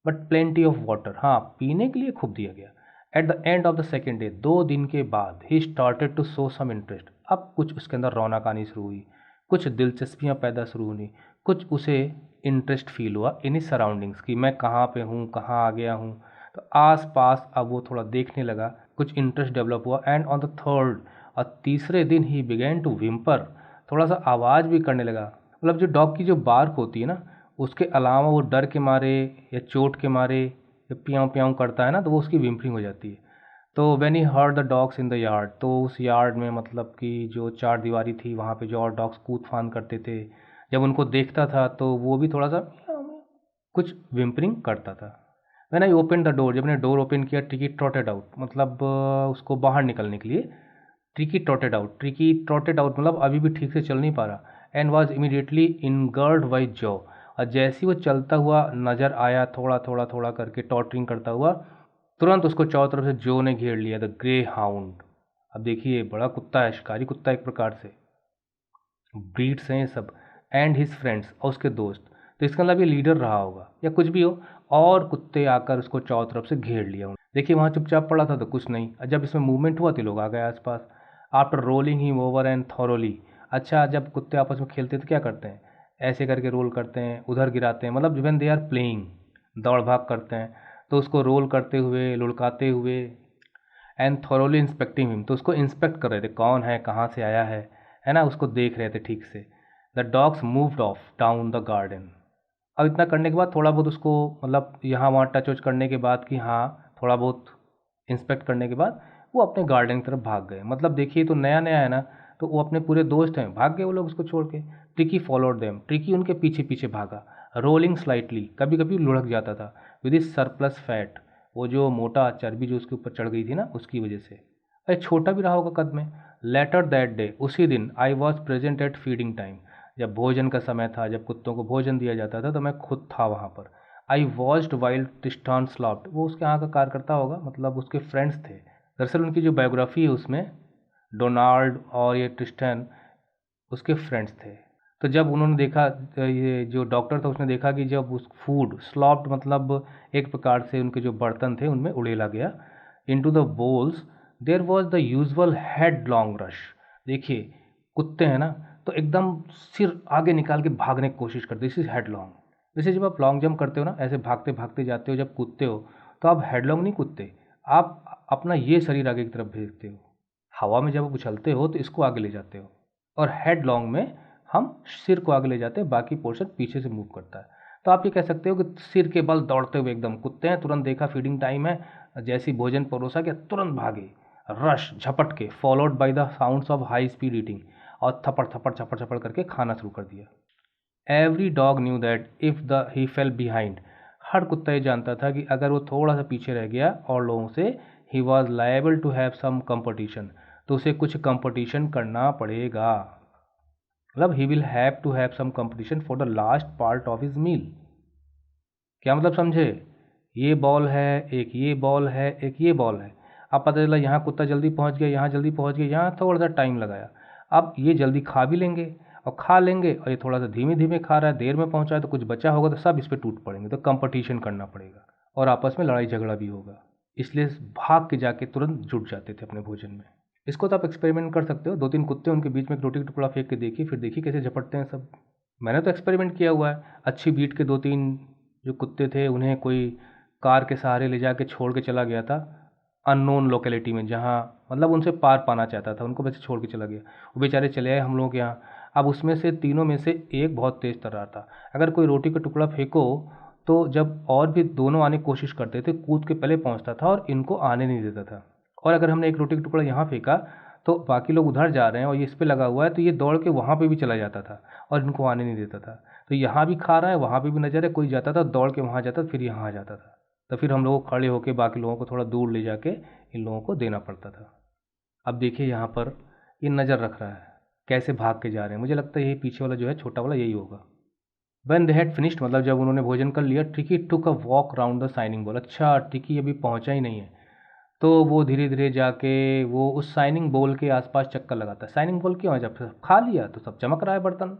बट प्लेंटी ऑफ वाटर, हाँ पीने के लिए खूब दिया गया। At the end of the second day, 2 दिन के बाद, he started to show some interest, अब कुछ उसके अंदर रौनक आनी शुरू हुई, कुछ दिलचस्पियाँ पैदा शुरू हुई, कुछ उसे इंटरेस्ट फील हुआ इन इस सराउंडिंग्स की, मैं कहाँ पे हूँ, कहाँ आ गया हूँ। तो आस पास अब वो थोड़ा देखने लगा, कुछ इंटरेस्ट डेवलप हुआ। एंड ऑन द थर्ड, और तीसरे दिन, ही बिगैन टू विम्पर, थोड़ा सा आवाज़ भी करने लगा। मतलब जो डॉग की जो बार्क होती है ना, उसके अलावा वो डर के मारे या चोट के मारे जब प्याऊँ प्याऊँ करता है ना, तो वो उसकी विम्परिंग हो जाती है। तो when he heard the dogs in the yard, तो उस यार्ड में, मतलब कि जो चार दीवारी थी वहाँ पे जो और डॉग्स कूद फान करते थे, जब उनको देखता था तो वो भी थोड़ा सा म्याऊं म्याऊं कुछ विम्परिंग करता था। When I open the door, जब मैंने डोर ओपन किया, ट्रिकी ट्रॉटेड आउट, मतलब उसको बाहर निकलने के लिए। ट्रिकी ट्रॉटेड आउट मतलब अभी भी ठीक से चल नहीं पा रहा। And was immediately engulfed by jaw, और जैसे ही वो चलता हुआ नज़र आया, थोड़ा थोड़ा थोड़ा करके टॉटरिंग करता हुआ, तुरंत उसको चारों तरफ से जो ने घेर लिया, द ग्रे हाउंड। अब देखिए बड़ा कुत्ता है, शिकारी कुत्ता एक प्रकार से, ब्रीड्स हैं ये सब। एंड हिज फ्रेंड्स, और उसके दोस्त, तो इसका मतलब ये लीडर रहा होगा या कुछ भी हो, और कुत्ते आकर उसको चारों तरफ से घेर लिया। देखिए वहाँ चुपचाप पड़ा था तो कुछ नहीं, और जब इसमें मूवमेंट हुआ तो लोग आ गए आसपास। After rolling him over and thoroughly, अच्छा जब कुत्ते आपस में खेलते तो क्या करते हैं, ऐसे करके रोल करते हैं, उधर गिराते हैं, मतलब व्हेन दे आर प्लेइंग, दौड़ भाग करते हैं, तो उसको रोल करते हुए, लुढ़काते हुए। एंड थॉरोली इंस्पेक्टिंग हिम, तो उसको इंस्पेक्ट कर रहे थे, कौन है, कहाँ से आया है ना, उसको देख रहे थे ठीक से। The dogs moved of down the garden, अब इतना करने के बाद, थोड़ा बहुत उसको, मतलब यहाँ वहाँ टच वच करने के बाद कि हाँ थोड़ा बहुत इंस्पेक्ट करने के बाद, वो अपने गार्डन की तरफ भाग गए। मतलब देखिए तो नया नया है ना, तो वो अपने पूरे दोस्त हैं, भाग गए वो लोग उसको छोड़ के। ट्रिकी फॉलोड देम, ट्रिकी उनके पीछे पीछे भागा। रोलिंग स्लाइटली, कभी कभी लुढ़क जाता था, विद इज सरप्लस फैट, वो जो मोटा चर्बी जो उसके ऊपर चढ़ गई थी ना, उसकी वजह से। अरे छोटा भी रहा होगा कद में। लेटर दैट डे, उसी दिन, I was present at feeding time, जब भोजन का समय था, जब कुत्तों को भोजन दिया जाता था, तो मैं खुद था वहाँ पर। आई वॉच्ड वाइल्ड ट्रिस्टान स्लॉट, वो उसके यहाँ का कार्यकर्ता होगा, मतलब उसके फ्रेंड्स थे। दरअसल उनकी जो बायोग्राफी है उसमें डोनाल्ड और ये ट्रिस्टन उसके फ्रेंड्स थे। तो जब उन्होंने देखा, ये जो डॉक्टर था उसने देखा कि जब उस फूड स्लॉप्ड, मतलब एक प्रकार से उनके जो बर्तन थे उनमें उड़ेला गया, into the bowls, there was the usual headlong rush. देखिए कुत्ते हैं ना, तो एकदम सिर आगे निकाल के भागने की कोशिश करते, दिस इज हेडलॉन्ग। जैसे जब आप लॉन्ग जंप करते हो ना, ऐसे भागते भागते जाते हो, जब कूदते हो तो आप हेडलॉन्ग नहीं कूदते, आप अपना ये शरीर आगे की तरफ भेजते हो। हवा में जब आप उछलते हो तो इसको आगे ले जाते हो, और हेडलॉन्ग में हम सिर को आगे ले जाते हैं, बाकी पोर्शन पीछे से मूव करता है। तो आप ये कह सकते हो कि सिर के बल दौड़ते हुए एकदम कुत्ते हैं, तुरंत देखा फीडिंग टाइम है, जैसी भोजन परोसा गया तुरंत भागे, रश झपट के, followed by the sounds of high speed eating, और थपड़ थपड़ छपड़ छपड़ करके खाना शुरू कर दिया। Every dog knew that if the he fell behind, हर कुत्ता ये जानता था कि अगर वो थोड़ा सा पीछे रह गया और लोगों से, he was liable to have some competition, तो उसे कुछ कंपटीशन करना पड़ेगा। मतलब he will have to have some competition for the last part of his meal. क्या मतलब समझे, ये बॉल है, एक ये बॉल है, एक ये बॉल है। अब पता चला यहाँ कुत्ता जल्दी पहुँच गया, यहाँ जल्दी पहुँच गया, यहाँ थोड़ा सा टाइम लगाया। अब ये जल्दी खा भी लेंगे, और खा लेंगे, और ये थोड़ा सा धीमे धीमे खा रहा है, देर में पहुँचा है, तो कुछ बचा होगा तो सब इस पर टूट पड़ेंगे, तो कंपटीशन करना पड़ेगा, और आपस में लड़ाई झगड़ा भी होगा। इसलिए भाग के जाके तुरंत जुट जाते थे अपने भोजन में। इसको तो आप एक्सपेरिमेंट कर सकते हो, 2-3 कुत्ते, उनके बीच में एक रोटी का टुकड़ा फेंक के देखिए, फिर देखिए कैसे झपटते हैं सब। मैंने तो एक्सपेरिमेंट किया हुआ है। अच्छी बीट के 2-3 जो कुत्ते थे उन्हें कोई कार के सहारे ले जाके छोड़ के चला गया था अननोन लोकेलिटी में, जहाँ मतलब उनसे पार पाना चाहता था, उनको वैसे छोड़ के चला गया। वो बेचारे चले आए हम लोगों के यहाँ। अब उसमें से तीनों में से एक बहुत तेज़ तर्रार था। अगर कोई रोटी का टुकड़ा फेंको तो जब और भी दोनों आने की कोशिश करते थे, कूद के पहले पहुँचता था और इनको आने नहीं देता था। और अगर हमने एक रोटी का टुकड़ा यहाँ फेंका तो बाकी लोग उधर जा रहे हैं और ये इस पे लगा हुआ है, तो ये दौड़ के वहाँ पे भी चला जाता था और इनको आने नहीं देता था। तो यहाँ भी खा रहा है, वहाँ पे भी नज़र है, कोई जाता था दौड़ के वहाँ जाता, फिर यहाँ आ जाता था। तो फिर हम लोग खड़े होके बाकी लोगों को थोड़ा दूर ले जाके इन लोगों को देना पड़ता था। अब देखिए यहाँ पर ये नज़र रख रहा है कैसे भाग के जा रहे हैं। मुझे लगता है यही पीछे वाला जो है छोटा वाला यही होगा। व्हेन दे हैड फिनिश्ड, मतलब जब उन्होंने भोजन कर लिया, tricky took a walk round the signing बोल। अच्छा, ट्रिकी अभी पहुंचा ही नहीं है, तो वो धीरे धीरे जाके वो उस साइनिंग बोल के आसपास चक्कर लगाता है। साइनिंग बोल क्यों है, जब खा लिया तो सब चमक रहा है बर्तन,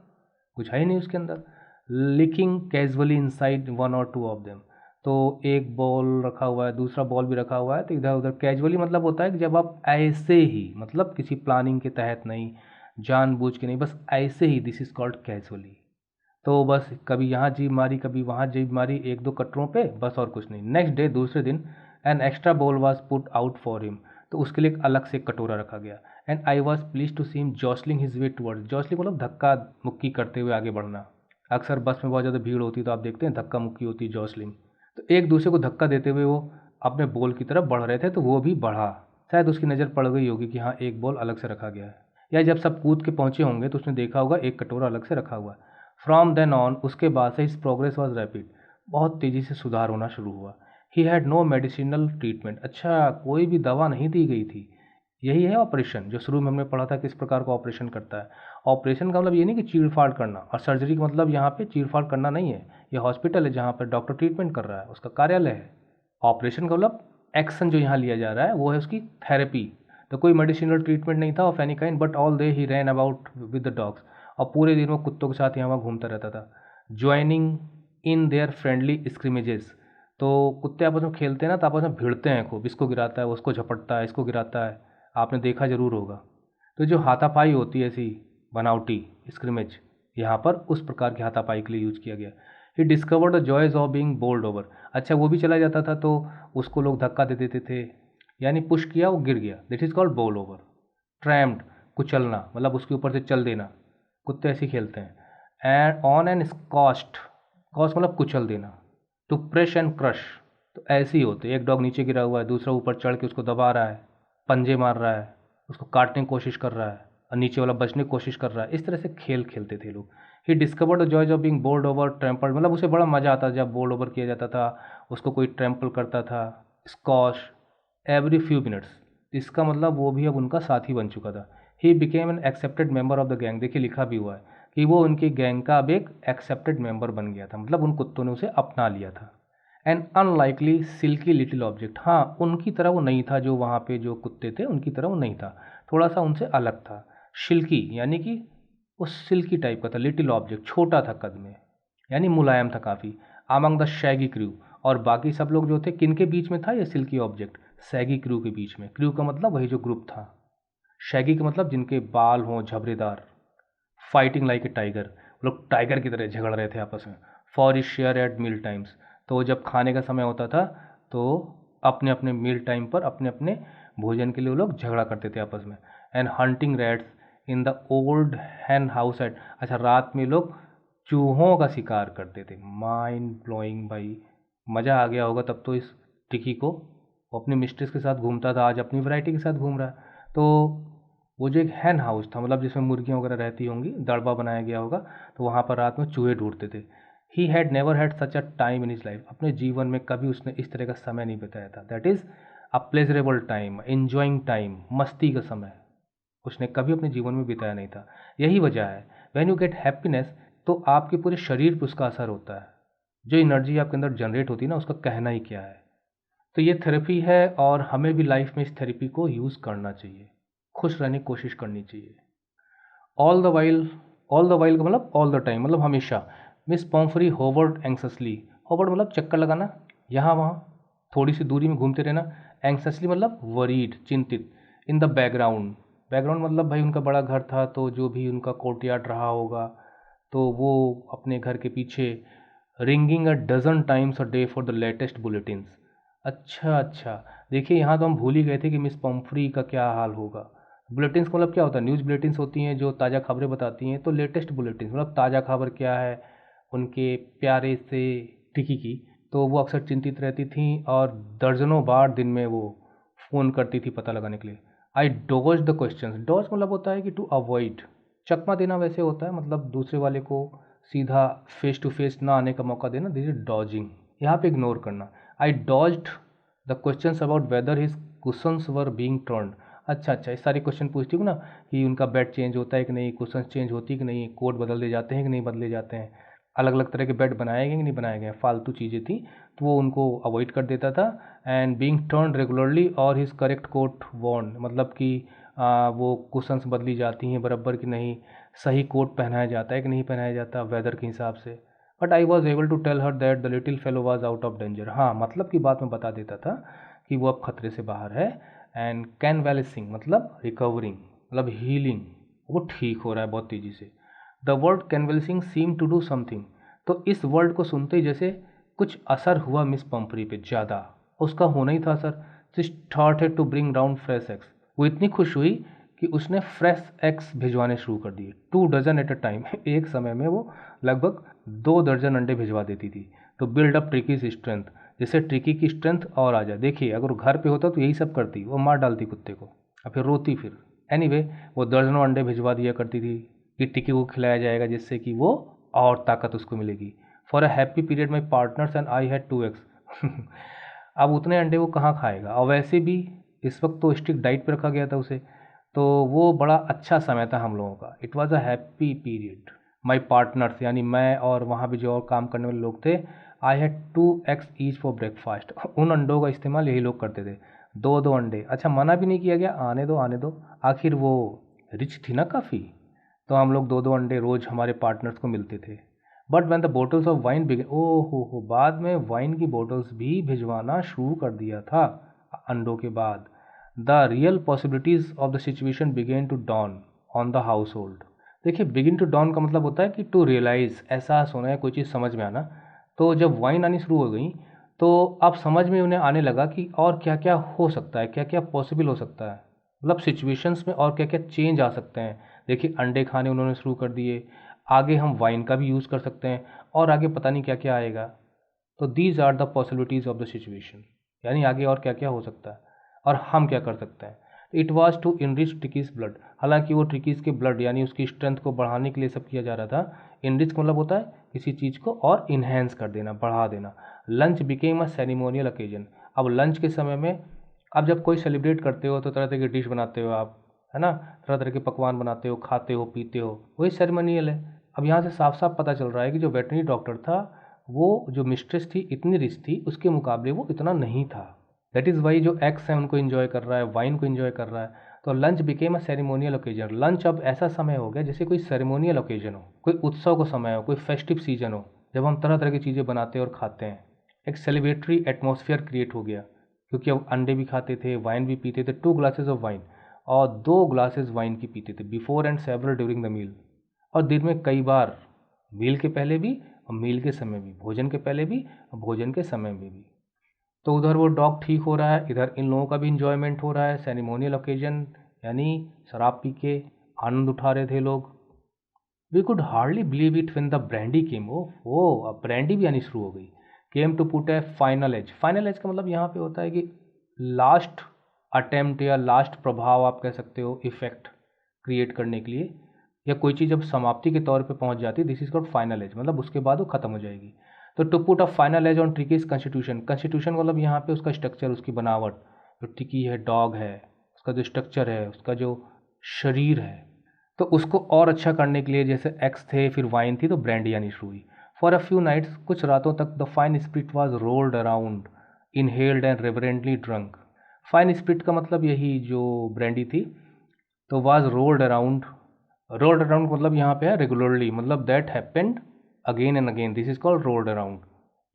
कुछ है ही नहीं उसके अंदर। Licking casually inside 1 or 2 of them. तो एक बॉल रखा हुआ है, दूसरा बॉल भी रखा हुआ है, तो इधर उधर कैजुअली मतलब होता है कि जब आप ऐसे ही, मतलब किसी प्लानिंग के तहत नहीं, जानबूझ के नहीं, बस ऐसे ही, दिस इज कॉल्ड कैजुअली। तो बस कभी यहाँ जीभ मारी, कभी वहाँ जीभ मारी, 1-2 कटरों पे, बस और कुछ नहीं। नेक्स्ट डे, दूसरे दिन, an extra bowl was put out for him. तो उसके लिए एक अलग से कटोरा रखा गया। And I was pleased to see him jostling his way towards. Jostling मतलब धक्का मुक्की करते हुए आगे बढ़ना। अक्सर बस में बहुत ज़्यादा भीड़ होती है तो आप देखते हैं धक्का मुक्की होती है, जॉसलिंग। तो एक दूसरे को धक्का देते हुए वो अपने बॉल की तरफ बढ़ रहे थे, तो वो भी बढ़ा। शायद उसकी नज़र पड़ गई होगी कि हाँ एक बॉल अलग से रखा गया है, या जब सब कूद के पहुँचे होंगे तो उसने देखा होगा एक कटोरा अलग से रखा हुआ है। फ्रॉम देन ऑन, उसके बाद से हिज प्रोग्रेस वॉज रैपिड। बहुत तेज़ी से सुधार होना शुरू हुआ। He had no medicinal treatment. अच्छा, कोई भी दवा नहीं दी गई थी। यही है ऑपरेशन, जो शुरू में हमने पढ़ा था किस प्रकार का ऑपरेशन करता है। ऑपरेशन का मतलब ये नहीं कि चीड़ फाड़ करना, और सर्जरी का मतलब यहाँ पे चीड़ फाड़ करना नहीं है। ये हॉस्पिटल है जहाँ पर डॉक्टर ट्रीटमेंट कर रहा है, उसका कार्यालय है। ऑपरेशन का मतलब एक्शन जो यहाँ लिया जा रहा है वो है उसकी थेरेपी। तो कोई मेडिसिनल ट्रीटमेंट नहीं था of any kind, but all day he ran about with the dogs. और पूरे दिन वो कुत्तों के साथ यहाँ वहाँ घूमता रहता था। Joining in their friendly scrimmages. तो कुत्ते आपस में खेलते हैं ना, तो आपस में भिड़ते हैं खूब, इसको गिराता है, उसको झपटता है, इसको गिराता है। आपने देखा ज़रूर होगा। तो जो हाथापाई होती है ऐसी बनावटी स्क्रिमेज, यहाँ पर उस प्रकार की हाथापाई के लिए यूज़ किया गया। He discovered the joys of being bowled over. अच्छा, वो भी चला जाता था तो उसको लोग धक्का दे देते थे, यानी पुश किया वो गिर गया, दिट इज़ कॉल्ड बोल ओवर। ट्रैम्ड, कुचलना, मतलब उसके ऊपर से चल देना, कुत्ते ऐसे ही खेलते हैं। And on and SKUAST, cost मतलब कुचल देना। टू प्रेश एंड क्रश, तो ऐसे ही होते, एक डॉग नीचे गिरा हुआ है, दूसरा ऊपर चढ़ के उसको दबा रहा है, पंजे मार रहा है, उसको काटने की कोशिश कर रहा है, और नीचे वाला बचने की कोशिश कर रहा है। इस तरह से खेल खेलते थे लोग। He discovered the joys of being bowled over trampled, मतलब उसे बड़ा मज़ा आता था जब बोल्ड ओवर किया जाता था, उसको कोई ट्रैम्पल करता था। स्कॉश एवरी फ्यू मिनट्स, इसका मतलब वो भी अब उनका साथी बन चुका था। He became an accepted member of the gang. देखिए लिखा भी हुआ है कि वो उनकी गैंग का अब एक एक्सेप्टेड मेंबर बन गया था, मतलब उन कुत्तों ने उसे अपना लिया था। An unlikely silky little object, हाँ उनकी तरह वो नहीं था, जो वहाँ पे जो कुत्ते थे उनकी तरह वो नहीं था, थोड़ा सा उनसे अलग था। सिल्की यानी कि वो सिल्की टाइप का था, लिटिल ऑब्जेक्ट छोटा था कद में, यानी मुलायम था काफ़ी। अमंग द शैगी क्रू, और बाकी सब लोग जो थे किनके बीच में था ये सिल्की ऑब्जेक्ट, सैगी क्रू के बीच में। क्रू का मतलब वही जो ग्रुप था, शैगी का मतलब जिनके बाल हों झबरेदार। फाइटिंग लाइक ए टाइगर, वो लोग टाइगर की तरह झगड़ रहे थे आपस में। For his share at meal times, तो जब खाने का समय होता था तो अपने अपने मील टाइम पर अपने अपने भोजन के लिए वो लोग झगड़ा करते थे आपस में। And hunting rats in the old hen house at, अच्छा रात में लोग चूहों का शिकार करते थे। माइंड ब्लोइंग भाई, मज़ा आ गया होगा तब तो इस टिकी को। वो अपनी मिस्ट्रेस के साथ घूमता था, आज अपनी वैरायटी के साथ घूम रहा है। तो वो जो एक हैन हाउस था, मतलब जिसमें मुर्गियाँ वगैरह रहती होंगी, दड़बा बनाया गया होगा, तो वहाँ पर रात में चूहे ढूंढते थे। ही had never had such a time in his life, अपने जीवन में कभी उसने इस तरह का समय नहीं बिताया था। That is a pleasurable time, enjoying time, मस्ती का समय उसने कभी अपने जीवन में बिताया नहीं था। यही वजह है, व्हेन यू गेट हैप्पीनेस, तो आपके पूरे शरीर पर उसका असर होता है। जो एनर्जी आपके अंदर जनरेट होती है ना, उसका कहना ही क्या है। तो ये थेरेपी है, और हमें भी लाइफ में इस थेरेपी को यूज़ करना चाहिए, खुश रहने की कोशिश करनी चाहिए। All the while, all the while का मतलब ऑल द टाइम, मतलब हमेशा। मिस पॉम्फ्री होवर्ड एंक्ससली, होवर्ड मतलब चक्कर लगाना, यहाँ वहाँ थोड़ी सी दूरी में घूमते रहना। एंक्ससली मतलब वरीड, चिंतित। इन द बैकग्राउंड, बैकग्राउंड मतलब भाई उनका बड़ा घर था, तो जो भी उनका कोर्टयार्ड रहा होगा, तो वो अपने घर के पीछे ringing a dozen times a day for the latest bulletins. अच्छा अच्छा, देखिए यहाँ तो हम भूल ही गए थे कि मिस पम्फ्री का क्या हाल होगा। बुलेटिन्स का मतलब क्या होता है? न्यूज़ बुलेटिन्स होती हैं जो ताज़ा खबरें बताती हैं। तो लेटेस्ट बुलेटिन्स मतलब ताज़ा खबर क्या है उनके प्यारे से टिकी की, तो वो अक्सर चिंतित रहती थी और दर्जनों बार दिन में वो फ़ोन करती थी पता लगाने के लिए। I dodge the question. Dodge मतलब होता है कि टू अवॉइड। चकमा देना वैसे होता है, मतलब दूसरे वाले को सीधा फेस टू फेस ना आने का मौका देना, दिस इज डॉजिंग। यहाँ पे इग्नोर करना। I dodged the question about whether his cushions were being turned. अच्छा अच्छा, इस सारे क्वेश्चन पूछती हूँ ना कि उनका बेड चेंज होता है कि नहीं, कुशंस चेंज होती है कि नहीं, कोट बदल दे जाते हैं कि नहीं बदले जाते हैं, अलग अलग तरह के बेड बनाए गए कि नहीं बनाए गए, फालतू चीज़ें थी तो वो उनको अवॉइड कर देता था। एंड बीइंग टर्न्ड रेगुलरली और हिज करेक्ट कोट वॉर्न, मतलब कि वो कुशंस बदली जाती हैं बराबर कि नहीं, सही कोट पहनाया जाता है कि नहीं पहनाया जाता वेदर के हिसाब से। But I was able to tell her that the little fellow was out of danger. हाँ, मतलब की बात मैं बता देता था कि वो अब खतरे से बाहर है। एंड कैनवैलिसिंग मतलब रिकवरिंग, मतलब हीलिंग, वो ठीक हो रहा है बहुत तेज़ी से। The word convalescing seem to do something. तो इस वर्ड को सुनते ही जैसे कुछ असर हुआ मिस पम्परी पे ज़्यादा, उसका होना ही था sir. She started to bring down fresh eggs. वो इतनी खुश हुई कि उसने फ्रेश एग्स भिजवाने शुरू कर दिए, 2 डजन एट अ टाइम। एक समय में वो लगभग 2 दर्जन अंडे भिजवा देती थी। तो बिल्ड अप ट्रिकी स्ट्रेंथ, जिससे ट्रिकी की स्ट्रेंथ और आ जाए। देखिए अगर वो घर पे होता तो यही सब करती, वो मार डालती कुत्ते को और फिर रोती फिर। एनीवे वो दर्जनों अंडे भिजवा दिया करती थी कि टिक्की को खिलाया जाएगा जिससे कि वो और ताकत उसको मिलेगी। For a happy period my partners and I had 2 eggs. अब उतने अंडे वो कहाँ खाएगा, और वैसे भी इस वक्त तो स्ट्रिक्ट डाइट पे रखा गया था उसे। तो वो बड़ा अच्छा समय था हम लोगों का। It was a happy period. My partners यानी मैं और वहाँ भी जो और काम करने वाले लोग थे, I had 2 eggs each for breakfast. उन अंडों का इस्तेमाल यही लोग करते थे, 2-2 अंडे। अच्छा, मना भी नहीं किया गया, आने दो आने दो, आखिर वो रिच थी ना काफ़ी। तो हम लोग 2-2 अंडे रोज़ हमारे पार्टनर्स को मिलते थे। But when the bottles of wine began, ओ हो, बाद में वाइन की बोटल्स भी भिजवाना शुरू कर दिया था अंडों के बाद। The real possibilities of the situation began to dawn on the household. देखिए बिगिन टू डॉन का मतलब होता है कि टू रियलाइज, एहसास होना है, कोई चीज़ समझ में आना। तो जब वाइन आनी शुरू हो गई तो अब समझ में उन्हें आने लगा कि और क्या क्या हो सकता है, क्या क्या पॉसिबल हो सकता है, मतलब सिचुएशंस में और क्या क्या चेंज आ सकते हैं। देखिए अंडे खाने उन्होंने शुरू कर दिए, आगे हम वाइन का भी यूज़ कर सकते हैं, और आगे पता नहीं क्या क्या आएगा। तो these are the possibilities of the situation, यानी आगे और क्या क्या हो सकता है और हम क्या कर सकते हैं। It was to enrich Tricki's blood, हालांकि वो ट्रिकीज के ब्लड यानी उसकी स्ट्रेंथ को बढ़ाने के लिए सब किया जा रहा था। इनरिच मतलब होता है किसी चीज़ को और इन्हेंस कर देना, बढ़ा देना। Lunch became a ceremonial occasion. अब लंच के समय में, अब जब कोई सेलिब्रेट करते हो तो तरह तरह की डिश बनाते हो आप, है ना, तरह तरह के पकवान बनाते हो, खाते हो पीते हो, वही सेरेमोनियल है। अब यहाँ से साफ साफ पता चल रहा है कि जो वेटरनरी डॉक्टर था, वो जो मिस्ट्रेस थी इतनी रिच थी, उसके मुकाबले वो इतना नहीं था। दैट इज़ वाई जो एक्स है उनको इन्जॉय कर रहा है, वाइन को इन्जॉय कर रहा है। तो lunch became a ceremonial occasion. Lunch अब ऐसा समय हो गया जैसे कोई सेरेमोनियल ओकेजन हो, कोई उत्सव का समय हो, कोई फेस्टिव सीजन हो, जब हम तरह तरह की चीज़ें बनाते हैं और खाते हैं। एक सेलिब्रेटरी एटमॉस्फेयर क्रिएट हो गया, क्योंकि अब अंडे भी खाते थे, वाइन भी पीते थे। 2 ग्लासेस ऑफ वाइन, और 2 ग्लासेस वाइन की पीते थे, before and several during the meal. और दिन में कई बार, मील के पहले भी और मील के समय भी, भोजन के पहले भी और भोजन के समय में भी। तो उधर वो डॉग ठीक हो रहा है, इधर इन लोगों का भी इंजॉयमेंट हो रहा है। सेरेमोनियल ओकेजन यानी शराब पी के आनंद उठा रहे थे लोग। We could hardly believe it when the brandy came. ओ अब ब्रांडी भी आनी शुरू हो गई। Came to put a final edge. Final edge का मतलब यहाँ पे होता है कि लास्ट अटेम्प्ट या लास्ट प्रभाव आप कह सकते हो, इफेक्ट क्रिएट करने के लिए, या कोई चीज़ जब समाप्ति के तौर पे पहुंच जाती है, this is called final edge, मतलब उसके बाद वो खत्म हो जाएगी। तो to put a final edge on Tricki's constitution. Constitution मतलब यहाँ पे उसका स्ट्रक्चर, उसकी बनावट, जो टिकी है, डॉग है, उसका जो स्ट्रक्चर है, उसका जो शरीर है, तो उसको और अच्छा करने के लिए जैसे एक्स थे फिर वाइन थी तो ब्रांडी आनी शुरू हुई। फॉर अ फ्यू नाइट्स, कुछ रातों तक, the fine spirit was rolled around, inhaled and reverently drunk. Fine spirit का मतलब यही जो ब्रांडी थी, तो was rolled around. Rolled around मतलब यहाँ पे है रेगुलरली, मतलब that happened again and again, this is called rolled around.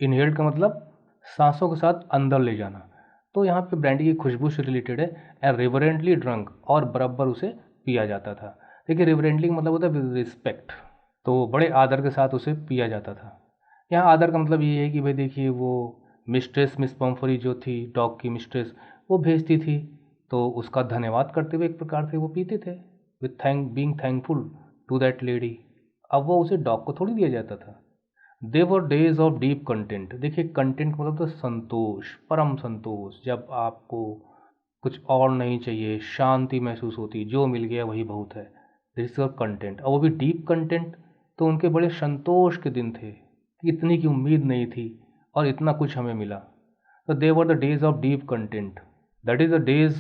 Inhaled का मतलब सांसों के साथ अंदर ले जाना। तो यहाँ पे ब्रांडी की खुशबू से रिलेटेड है। एंड रिवरेंटली ड्रंक, और बराबर उसे पिया जाता था। देखिए रिवरेंटली का मतलब होता है विद रिस्पेक्ट। तो बड़े आदर के साथ उसे पिया जाता था। यहाँ आदर का मतलब ये है कि भाई देखिए वो मिस पम्फरी जो थी, डॉग की मिस्ट्रेस, वो भेजती थी, तो उसका धन्यवाद करते हुए एक प्रकार से वो पीते थे, with being thankful to that lady. अब वो उसे डॉग को थोड़ी दिया जाता था। They were days of deep content. देखिए कंटेंट मतलब तो संतोष, परम संतोष, जब आपको कुछ और नहीं चाहिए, शांति महसूस होती, जो मिल गया वही बहुत है, दिस इज कंटेंट। और वो भी डीप कंटेंट। तो उनके बड़े संतोष के दिन थे कि इतनी की उम्मीद नहीं थी और इतना कुछ हमें मिला। तो they were the days of deep content, that is the days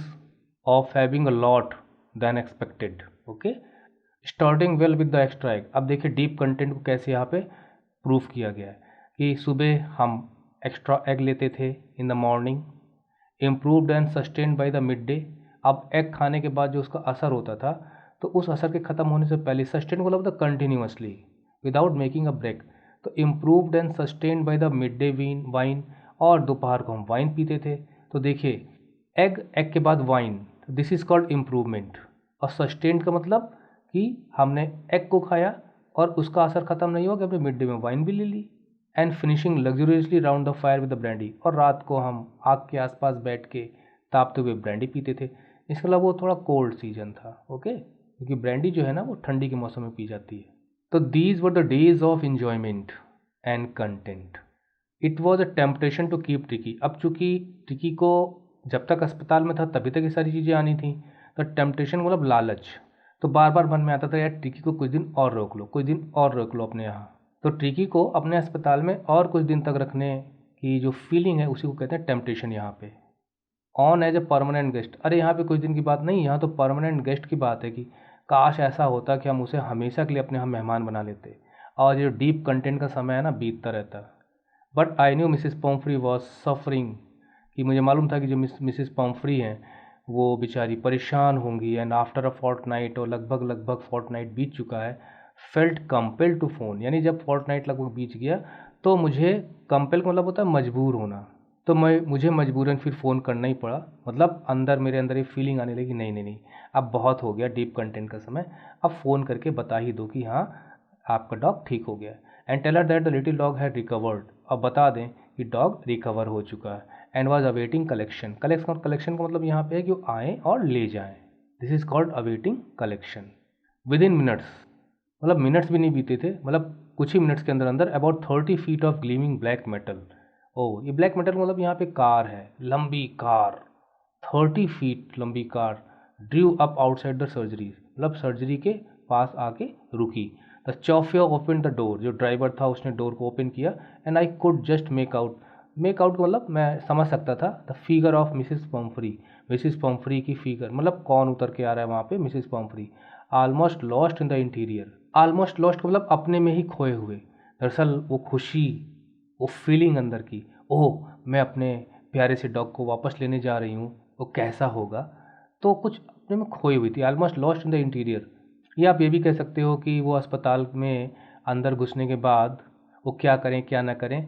of having a lot than expected. Okay, starting well with the extra egg. अब देखिए डीप कंटेंट को कैसे यहाँ पे प्रूफ किया गया है कि सुबह हम एक्स्ट्रा एग लेते थे in the morning, improved and sustained by the mid day. अब एग खाने के बाद जो उसका असर होता था, तो उस असर के ख़त्म होने से पहले, सस्टेन मतलब the continuously without making a break, तो improved and sustained by the midday wine. और दोपहर को हम वाइन पीते थे। तो देखिए एग के बाद wine, this is called improvement. और सस्टेन्ड का मतलब कि हमने एग को खाया और उसका असर खत्म नहीं हुआ कि हमने मिड डे में वाइन भी ले ली। And finishing luxuriously round the fire with the brandy. और रात को हम आग के आसपास बैठ के तापते हुए ब्रांडी पीते थे। इसके अलावा वो थोड़ा कोल्ड सीजन था, ओके, क्योंकि ब्रांडी जो है ना वो ठंडी के मौसम में पी जाती है। तो these were the days of enjoyment and content. It was a temptation to keep Tricki. अब चूंकि ट्रिकी को जब तक अस्पताल में था तभी तक ये सारी चीज़ें आनी थी, तो टेम्पटेशन मतलब लालच। तो बार बार मन में आता था यार ट्रिकी को कुछ दिन और रोक लो, कुछ दिन और रोक लो अपने यहाँ। तो ट्रिकी को अपने अस्पताल में और कुछ दिन तक रखने की जो फीलिंग है उसी को कहते हैं टेम्पटेशन। यहाँ पे on as a permanent guest, अरे यहाँ पे कुछ दिन की बात नहीं, यहाँ तो परमानेंट गेस्ट की बात है कि काश ऐसा होता कि हम उसे हमेशा के लिए अपने यहाँ मेहमान बना लेते और जो डीप कंटेंट का समय है ना बीतता रहता। But I knew Mrs Pomfrey was suffering, कि मुझे मालूम था कि जो मिसिस पॉम्फ्री हैं वो बेचारी परेशान होंगी। एंड आफ्टर अ फोर्टनाइट, और लगभग फोर्टनाइट बीत चुका है, फेल्ट कंपेल टू फोन, यानी जब फोर्टनाइट लगभग बीत गया तो मुझे कंपेल का मतलब होता है मजबूर होना। तो मुझे मजबूरन फिर फ़ोन करना ही पड़ा। मतलब मेरे अंदर ये फीलिंग आने लगी, नहीं नहीं नहीं, अब बहुत हो गया डीप कंटेंट का समय, अब फ़ोन करके बता ही दो कि हाँ आपका डॉग ठीक हो गया। And tell her that the little dog had recovered, अब बता दें कि डॉग रिकवर हो चुका है। And was awaiting collection. Collection का मतलब यहाँ पे है कि वो आएँ और ले जाएँ। This is called awaiting collection. With in minutes, मतलब मिनट्स भी नहीं बीते थे, मतलब कुछ ही मिनट्स के अंदर अंदर about 30 feet of gleaming black metal. Oh, ये ब्लैक मेटल मतलब यहाँ पे कार है, लंबी कार, 30 फीट लंबी car, drew up outside the surgery, मतलब सर्जरी के पास आके रुकी। The chauffeur open the door, जो ड्राइवर था उसने डोर को ओपन किया। And I could just make out का मतलब मैं समझ सकता था, the figure of Mrs Pumphrey की फिगर, मतलब कौन उतर के आ रहा है वहाँ पे, Mrs Pomfrey. Almost lost in the interior, almost lost का मतलब अपने में ही खोए हुए। दरअसल वो खुशी, वो फीलिंग अंदर की, ओह मैं अपने प्यारे से डॉग को वापस लेने जा रही हूँ, वो कैसा होगा, तो कुछ अपने में खोई हुई थी, almost lost in the interior. या आप ये भी कह सकते हो कि वो अस्पताल में अंदर घुसने के बाद वो क्या करें क्या ना करें,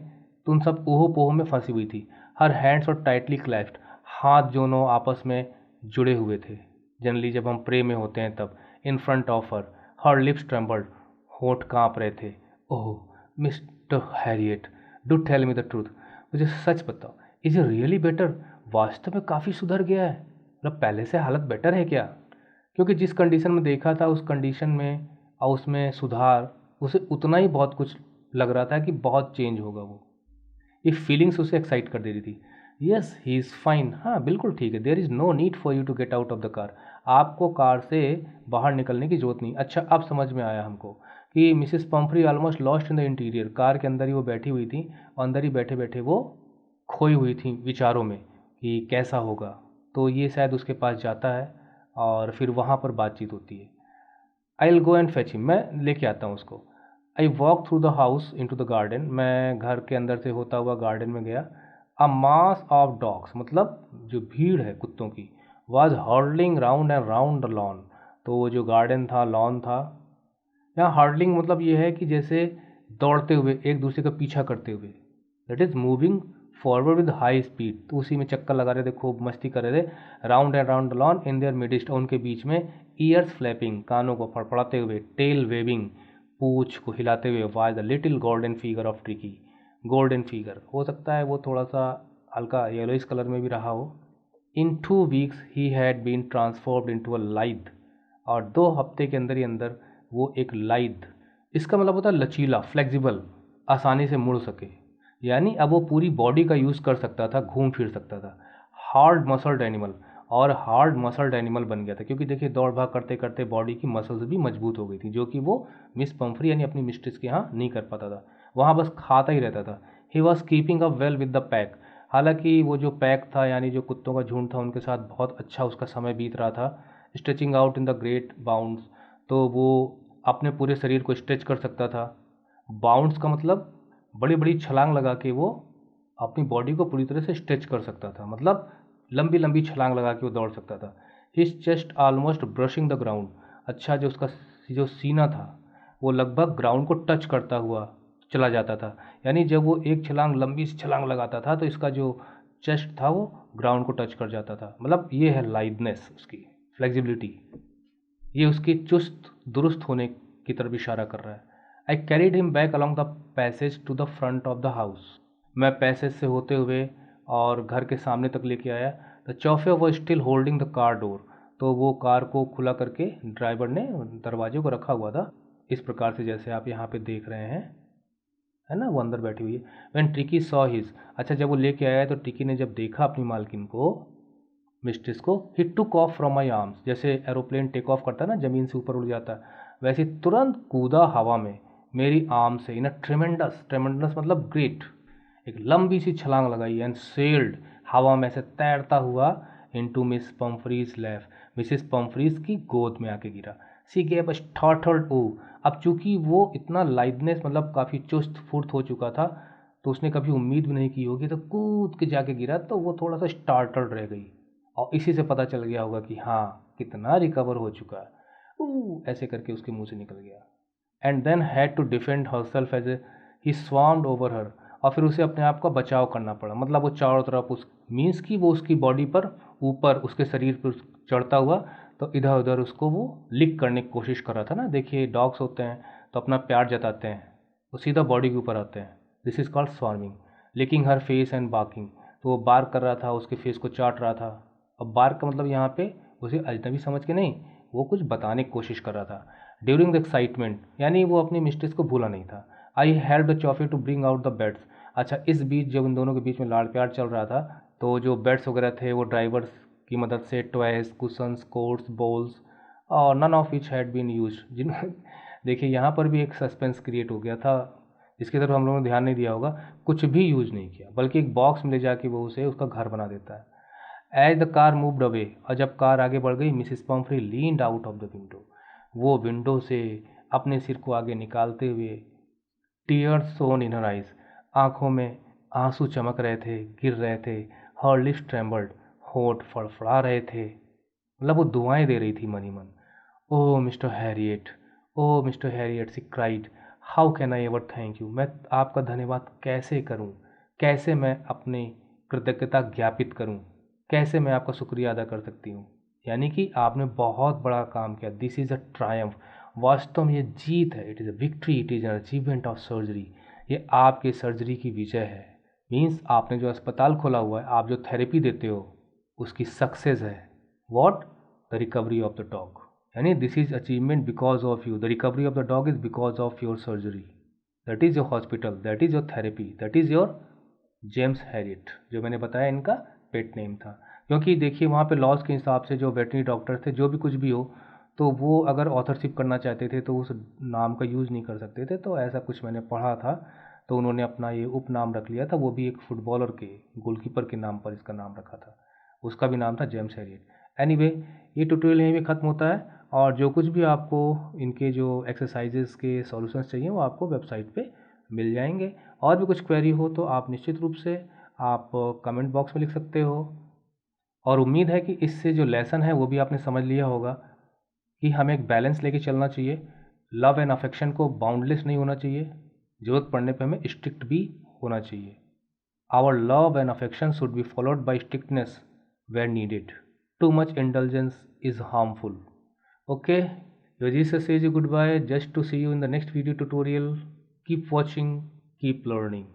तो उन सब ओहो पोहो में फंसी हुई थी। हर हैंड्स और टाइटली क्लैस्प्ड, हाथ दोनों आपस में जुड़े हुए थे, जनरली जब हम प्रे में होते हैं तब। In front of her lips trembled, होठ काँप रहे थे। Oh mister Herriot, do tell me the truth, मुझे सच बताओ, इज इट रियली बेटर, वास्तव में काफ़ी सुधर गया है, मतलब पहले से हालत बेटर है क्या? क्योंकि जिस कंडीशन में देखा था उस कंडीशन में और उसमें सुधार, उसे उतना ही बहुत कुछ लग रहा था कि बहुत चेंज होगा वो। ये फीलिंग्स उसे एक्साइट कर दे रही थी। यस ही इज़ फाइन, हाँ बिल्कुल ठीक है, there is no need for you to get out of the car, आपको कार से बाहर निकलने की ज़रूरत नहीं। अच्छा अब समझ में आया हमको कि Mrs Pomfrey almost lost in the interior, car के अंदर ही वो बैठी हुई थी और अंदर ही बैठे बैठे वो खोई हुई थी विचारों में कि कैसा होगा। तो ये शायद उसके पास जाता है और फिर वहाँ पर बातचीत होती है। I will go and fetch him, मैं लेके आता हूँ उसको। I walk through the house into the garden, मैं घर के अंदर से होता हुआ गार्डन में गया। अ मास ऑफ डॉग्स, मतलब जो भीड़ है कुत्तों की, was hurdling round and round the lawn, तो वो जो गार्डन था, लॉन था। यहाँ हर्डलिंग मतलब ये है कि जैसे दौड़ते हुए, एक दूसरे का पीछा करते हुए, that is moving forward with high speed, तो उसी में चक्कर लगा रहे थे, खूब मस्ती कर रहे थे। Round and round the lawn in their midst, उनके बीच में ईयर्स फ्लैपिंग, कानों को फड़फड़ाते हुए, टेल वेविंग, पूछ को हिलाते हुए was the little golden figure of tricky. Golden figure हो सकता है वो थोड़ा सा हल्का येलोइश कलर में भी रहा हो। In 2 weeks he had been transformed into a lithe, और 2 हफ्ते के अंदर ही अंदर वो एक लाइद, इसका मतलब होता है लचीला, फ्लेक्सिबल, आसानी से मुड़ सके, यानी अब वो पूरी बॉडी का यूज़ कर सकता था, घूम फिर सकता था। हार्ड मसल्ड एनिमल, और हार्ड मसल्ड एनिमल बन गया था, क्योंकि देखिए दौड़ भाग करते करते बॉडी की मसल्स भी मजबूत हो गई थी, जो कि वो मिस पम्फ्री यानी अपनी मिस्ट्रेस के यहाँ नहीं कर पाता था, वहाँ बस खाता ही रहता था। He was keeping up well with the pack, हालांकि वो जो पैक था यानी जो कुत्तों का झुंड था उनके साथ बहुत अच्छा उसका समय बीत रहा था। Stretching out in the great bounds, तो वो अपने पूरे शरीर को स्ट्रेच कर सकता था। बाउंड्स का मतलब बड़ी बड़ी छलांग लगा के वो अपनी बॉडी को पूरी तरह से स्ट्रेच कर सकता था, मतलब लंबी लंबी छलांग लगा के वो दौड़ सकता था। His chest almost brushing the ground, अच्छा जो उसका जो सीना था वो लगभग ग्राउंड को टच करता हुआ चला जाता था, यानी जब वो एक छलांग लंबी सी छलांग लगाता था तो इसका जो चेस्ट था वो ग्राउंड को टच कर जाता था। मतलब ये है लाइडनेस, उसकी फ्लेक्सिबिलिटी, ये उसकी चुस्त दुरुस्त होने की तरफ इशारा कर रहा है। I carried him back along the passage to the front of the house, मैं पैसेज से होते हुए और घर के सामने तक लेके आया। द चौफे वो still holding the car door, तो वो कार को खुला करके ड्राइवर ने दरवाजे को रखा हुआ था, इस प्रकार से जैसे आप यहाँ पे देख रहे हैं, है ना, वो अंदर बैठी हुई है। व्हेन ट्रिकी सॉ हिज, अच्छा जब वो लेके आया तो ट्रिकी ने जब देखा अपनी मालकिन को, मिस्ट्रेस को, he took off from my arms, जैसे एरोप्लेन टेक ऑफ करता है ना, ज़मीन से ऊपर उड़ जाता है, वैसे तुरंत कूदा हवा में मेरी आर्म से, इन अ ट्रेमेंडस, ट्रेमेंडस मतलब ग्रेट, एक लंबी सी छलांग लगाई एंड सेल्ड, हवा में से तैरता हुआ इनटू मिस पम्फ्रीज लैफ, मिसिस पम्फ्रीज की गोद में आके गिरा। सी गेव अ स्टार्टल्ड ओ, अब चूंकि वो इतना लाइटनेस मतलब काफ़ी चुस्त फुर्त हो चुका था, तो उसने कभी उम्मीद भी नहीं की होगी, तो कूद के जाके गिरा, तो वो थोड़ा सा स्टार्टल्ड रह गई, और इसी से पता चल गया होगा कि हाँ कितना रिकवर हो चुका है। ऐसे करके उसके मुंह से निकल गया। And then had to defend herself as a, he swarmed over her, और फिर उसे अपने आप का बचाव करना पड़ा, मतलब वो चारों तरफ उस मीन्स की वो उसकी बॉडी पर ऊपर उसके शरीर पर चढ़ता हुआ, तो इधर उधर उसको वो लिक करने की कोशिश कर रहा था ना। देखिए डॉग्स होते हैं तो अपना प्यार जताते हैं, वो सीधा बॉडी के ऊपर आते हैं, this is called swarming. Licking her face and barking, तो वो बार्क कर रहा था, उसके फेस को चाट रहा था। अब बार्क का मतलब यहाँ पे उसे अजनबी समझ के नहीं, वो कुछ बताने की कोशिश कर रहा था। ड्यूरिंग द एक्साइटमेंट, यानी वो अपनी मिस्ट्रेस को भूला नहीं था। I help the chauffeur to bring out the beds, अच्छा इस बीच जब इन दोनों के बीच में लाड़ प्यार चल रहा था, तो जो बेड्स वगैरह थे वो ड्राइवर्स की मदद से टॉयज, कुशंस, कोट्स, बॉल्स, और none of which had been use, जिन देखिए यहाँ पर भी एक सस्पेंस क्रिएट हो गया था, जिसकी तरफ हम लोगों ने ध्यान नहीं दिया होगा। कुछ भी यूज नहीं किया, बल्कि एक बॉक्स में ले जाके वो उसे उसका घर बना देता है। As the car moved away, और जब कार आगे बढ़ गई, Mrs Pumphrey leaned out of the window, वो विंडो से अपने सिर को आगे निकालते हुए, टीयर्स सोन इन हर आइज, आंखों में आंसू चमक रहे थे, गिर रहे थे। हर लिप्स ट्रेम्बल्ड, होंठ फड़फड़ा रहे थे, मतलब वो दुआएं दे रही थी मन ही मन। Oh mister Herriot, oh mister Herriot, she cried, how can I ever thank you, मैं आपका धन्यवाद कैसे करूं, कैसे मैं अपनी कृतज्ञता ज्ञापित करूं, कैसे मैं आपका शुक्रिया अदा कर सकती हूँ, यानी कि आपने बहुत बड़ा काम किया, दिस इज़ अ ट्रायम्फ, वास्तव में ये जीत है, it is a victory, it is an achievement of surgery, ये आपके सर्जरी की विजय है। मीन्स आपने जो अस्पताल खोला हुआ है, आप जो थेरेपी देते हो, उसकी सक्सेस है। What? The recovery of the dog, यानी this is achievement because of you, the recovery of the dog is because of your surgery, that is your hospital, that is your therapy, that is your James Herriot, जो मैंने बताया इनका pet name था। क्योंकि देखिए वहाँ पे laws के हिसाब से जो वेटरनरी डॉक्टर थे, जो भी कुछ भी हो, तो वो अगर ऑथरशिप करना चाहते थे तो उस नाम का यूज़ नहीं कर सकते थे, तो ऐसा कुछ मैंने पढ़ा था, तो उन्होंने अपना ये उपनाम रख लिया था, वो भी एक फुटबॉलर के गोलकीपर के नाम पर इसका नाम रखा था, उसका भी नाम था जेम्स हैरियट। एनीवे, ये ट्यूटोरियल यहीं पे ख़त्म होता है, और जो कुछ भी आपको इनके जो एक्सरसाइजेस के सॉल्यूशंस चाहिए वो आपको वेबसाइट पे मिल जाएंगे। और भी कुछ क्वेरी हो तो आप निश्चित रूप से आप कमेंट बॉक्स में लिख सकते हो, और उम्मीद है कि इससे जो लेसन है वो भी आपने समझ लिया होगा कि हमें एक बैलेंस लेके चलना चाहिए। लव एंड अफेक्शन को बाउंडलेस नहीं होना चाहिए, ज़रूरत पड़ने पे हमें स्ट्रिक्ट भी होना चाहिए। Our love and affection should be followed by strictness where needed, too much indulgence is harmful. Okay, Your Jesus says you goodbye, just to see you in the next video tutorial. Keep watching, keep learning.